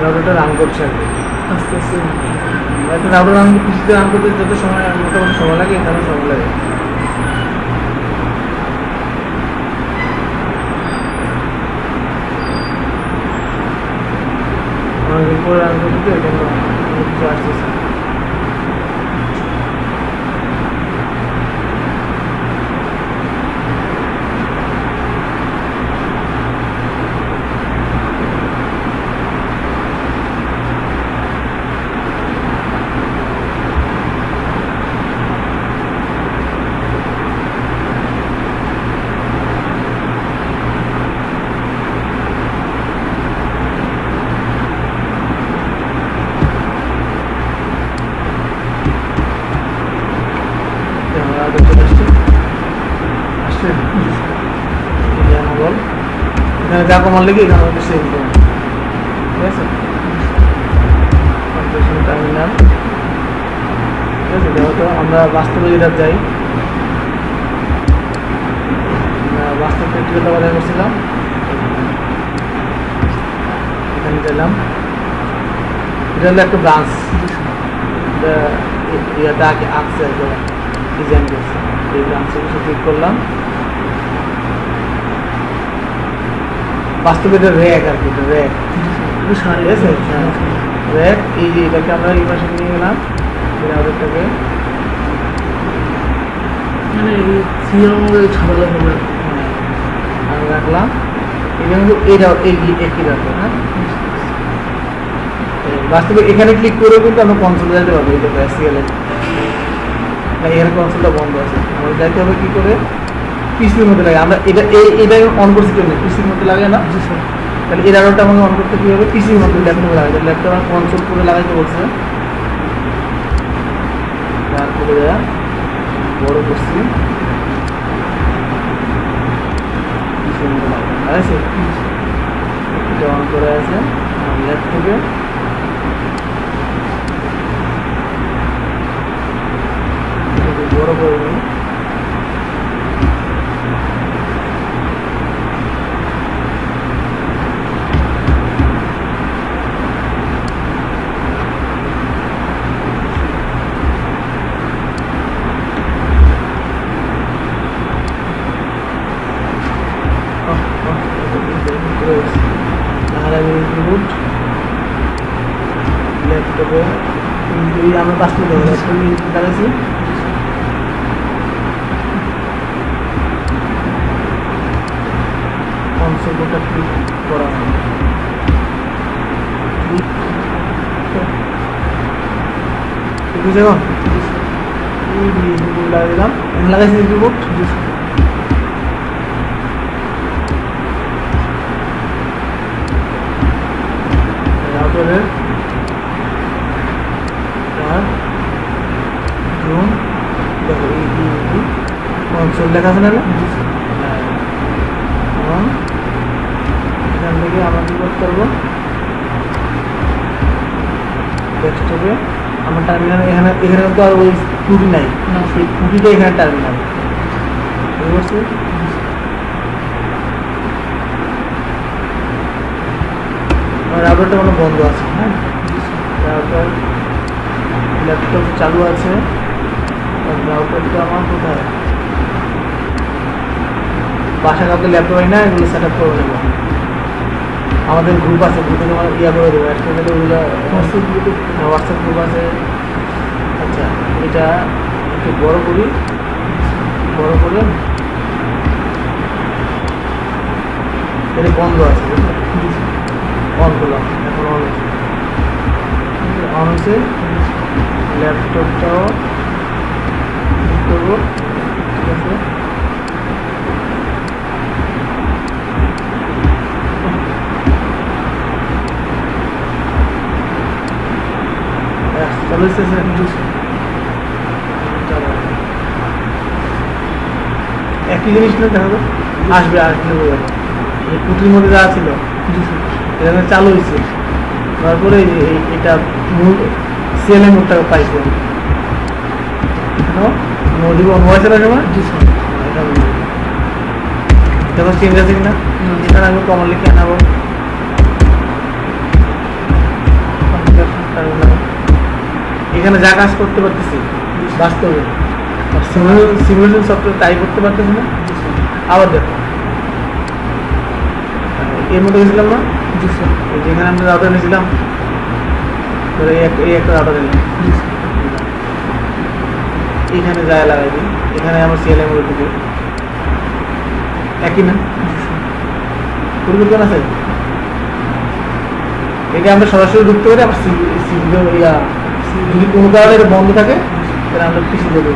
রাউটারটা রান করছে আর কি আস্তে আস্তে একটা রাউটার রান পিসিতে রান করতে যত সময় মোটামুটি সময় লাগে এখানে সময় লাগে অনেকদিন পরে রান করতে এই জন্য কিছু আসতেছে এখানে যা কমার লেগে এখানে আমাদের সেভ করুন ঠিক আছে টার্মিনাল ঠিক আছে যেহেতু আমরা বাস্তবে যেটা যাই বাস্তব প্র্যাকটিক্যালটা বাজার করছিলাম এখানে গেলাম এটা হলো একটা ব্রাঞ্চ ইয়াটা আঁকছে ডিজাইন করছে এই ব্রাঞ্চে ক্লিক করলাম বাস্তবে এটা র্যাক আর কি এটা র্যাক ঠিক আছে র্যাক এই যে এটাকে আমরা এই পাশে নিয়ে গেলাম রাউটারটাকে মানে এই সিএর মধ্যে ছাড়ালে হবে আমি রাখলাম এটা কিন্তু এইটাও এই একই রাখবো হ্যাঁ বাস্তবে এখানে ক্লিক করেও কিন্তু আমরা কনসোলে যেতে পারবো এই দেখো সিএলএ না এর কনসোলটা বন্ধ আছে আমাদের যাইতে হবে কি করে পিসির মধ্যে লাগে আমরা এটা অন করছি কেন পিসির মধ্যে লাগে না তাহলে এই রাউটারটা আমাকে অন করতে কি হবে পিসির মধ্যে ল্যাপটপে লাগাই ল্যাপটপ আমার কনসোল করে লাগাইতে বলছে তারপরে বড় করছি পিসির মধ্যে লাগাই আছে এটা অন করে আছে ল্যাপটপে বড় করে নিই তাহলে আমি রিমোট ল্যাপটপে আমরা 5 মিনিট হবে ল্যাপটপে দাঁড়াচ্ছি কনসোলটা ক্লিক করা হয় ঠিক আছে এখন লাগিয়ে দিলাম লাগাইছি রিমোট রাউটারের জুম দেখো এই কনসোল লেখা আছে না এবং এখান থেকে আমরা কি করতে পারবো ডেস্কটপে আমার টার্মিনাল এখানে তো আর ওই ত্রুটি নাই সেই ত্রুটিটা এখানে টার্মিনাল বুঝতে পারছি রাউটারটা কোনো বন্ধ আছে হ্যাঁ রাউটার ল্যাপটপ চালু আছে রাউটারটা আমার কোথায় বাসা কাউকে ল্যাপটপ হয় না এগুলো সেট আপ করে দেবো আমাদের গ্রুপ আছে গ্রুপে তোমার ইয়া করে দেবো একটা করে ওগুলো হোয়াটসঅ্যাপ গ্রুপ আছে আচ্ছা এটা একটু বড় করে এটা বন্ধ আছে অন করলাম এখন অন হয়েছে ল্যাপটপটাও করবো ঠিক আছে চালু হচ্ছে একই জিনিস না দেখা আসবে কুটির মধ্যে যা ছিল এখানে চালু হয়েছে তারপরে এটা মূল সিএলএ মোডটা পাইছে নদী বন্ধ হয়েছে না সময় এটা চেঞ্জ আছে কিনা এখানে আমি কমন লিখে আনাবো এখানে যা কাজ করতে পারতেছি বাস্তবে সিমুলেশন সফটওয়্যার তাই করতে পারতেছি না আবার দেখো এর মধ্যে গেছিলাম না যেখানে আমরা রাউটার নিয়েছিলাম এই একটা রাউটার নিলাম এখানে যায় লাগাই দিই এখানে আমার সিএলএম বলে দিবি একই না পরিবর্তন আছে এটা আমরা সরাসরি ঢুকতে পারি আবার যদি কোনো কারণে এটা বন্ধ থাকে তাহলে আমরা পিছিয়ে দেবো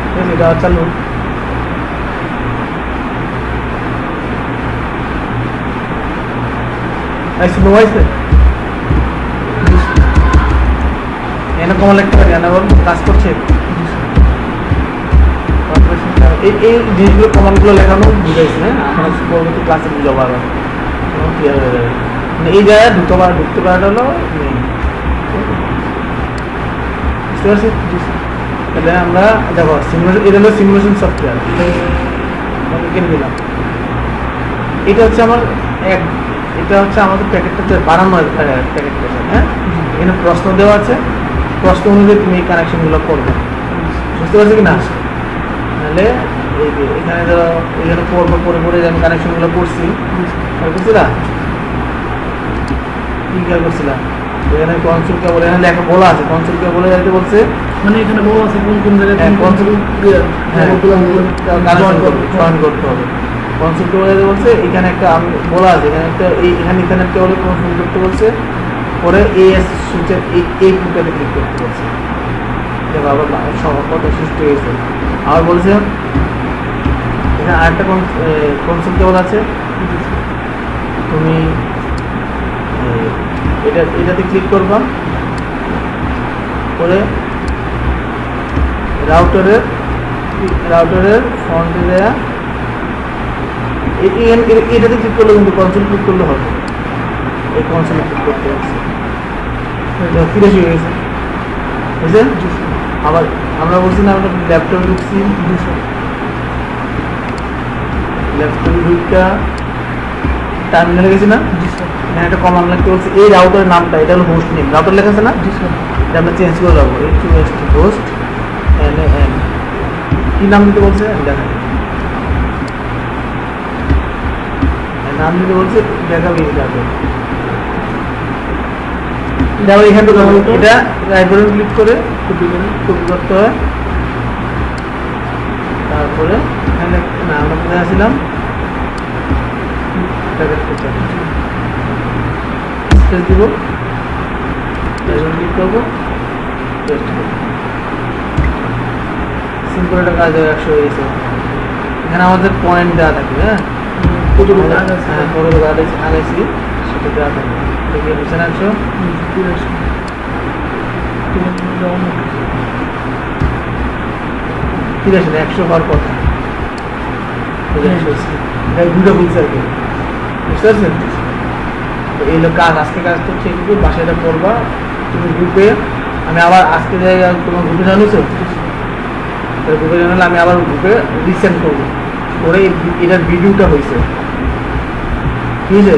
ঠিক আছে এটা চালু স্লো হয়েছে এনে কমন লিখতে পারি না কাজ করছে এই জিনিসগুলো কমান্ডগুলো লেখানো বুঝাইছে হ্যাঁ আমরা পরবর্তী ক্লাসে বুঝাবো আরো ক্লিয়ার হয়ে যাবে মানে এই জায়গায় ঢুকতে পারাটা হলো মেইন বুঝতে পারছি তাহলে আমরা দেখো সিমুলেশন এটা হলো সিমুলেশন সফটওয়্যার কিনে দিলাম এটা হচ্ছে আমার এটা হচ্ছে আমাদের প্যাকেটটাতে বানানো প্যাকেটটা হ্যাঁ এখানে প্রশ্ন দেওয়া আছে প্রশ্ন অনুযায়ী তুমি এই কানেকশনগুলো করবে বুঝতে পারছো কি না নাহলে এই যে এখানে ধরো এখানে পরে আমি কানেকশনগুলো করছি বুঝছিলা কি খেয়াল করছিলাম এখানে কনসোল কেবল এখানে লেখা বলা আছে কনসোল কেবল যাইতে বলছে মানে এখানে বলা আছে কোন জায়গায় কনসোল জয়েন করতে হবে কনসোল কেবল যাইতে বলছে এখানে একটা বলা আছে এখানে একটা এখানে ইথারনেট কেবলে কনসোল করতে বলছে পরে এএস সুইচের এই ফুটাতে ক্লিক করতে বলছে দেখো আবার কত সৃষ্টি হয়েছে আবার বলছে এখানে আরেকটা কনসোল কেবল আছে তুমি এটাতে ক্লিক করবা করে রাউটারের ফ্রন্টে দেয়া এটাতে ক্লিক করলে কিন্তু কনসোল ক্লিক করলে হবে এই কনসোলে ক্লিক করতে হচ্ছে ফিরে শুয়ে গেছে বুঝলেন আবার আমরা বলছি না আমরা ল্যাপটপে ঢুকছি ল্যাপটপে ঢুকটা টার্মিনালে গেছি না এখানে একটা কমান্ড লিখতে বলছে এই রাউটারের নামটা এটা হলো হোস্ট নেম রাউটার লেখা আছে না এটা আমরা চেঞ্জ করে যাবো হোস্ট NAM কি নাম দিতে বলছে আমি দেখাই নাম দিতে বলছে দেখাবে যাবে। যেমন এখান থেকে এটা রাইট বাটন ক্লিক করে কপি করতে হয়। তারপরে এখানে না আমরা কোথায় আসছিলাম, স্পেস দিব, ক্লিক করবো, পেস্ট করবো। সিম্পল একটা কাজ হয়ে 100 হয়ে গেছে। এখানে আমাদের পয়েন্ট দেওয়া থাকে, হ্যাঁ কতটুকু আগাইছি সেটা দেওয়া থাকে। দেখে বুঝছেন 100 ঠিক আছে, 100 হওয়ার কথা। দুটো বলছে আর কি, বুঝতে পারছেন? তো এই লোক কাজ, আজকে কাজ করছে একটু বাসাটা করবা তুমি গ্রুপে। আমি আবার আজকে তোমার গ্রুপে জানিয়েছো, গ্রুপে জানালে আমি আবার গ্রুপে রিসেন্ড করবো করে এটার ভিডিওটা হয়েছে, ঠিক আছে?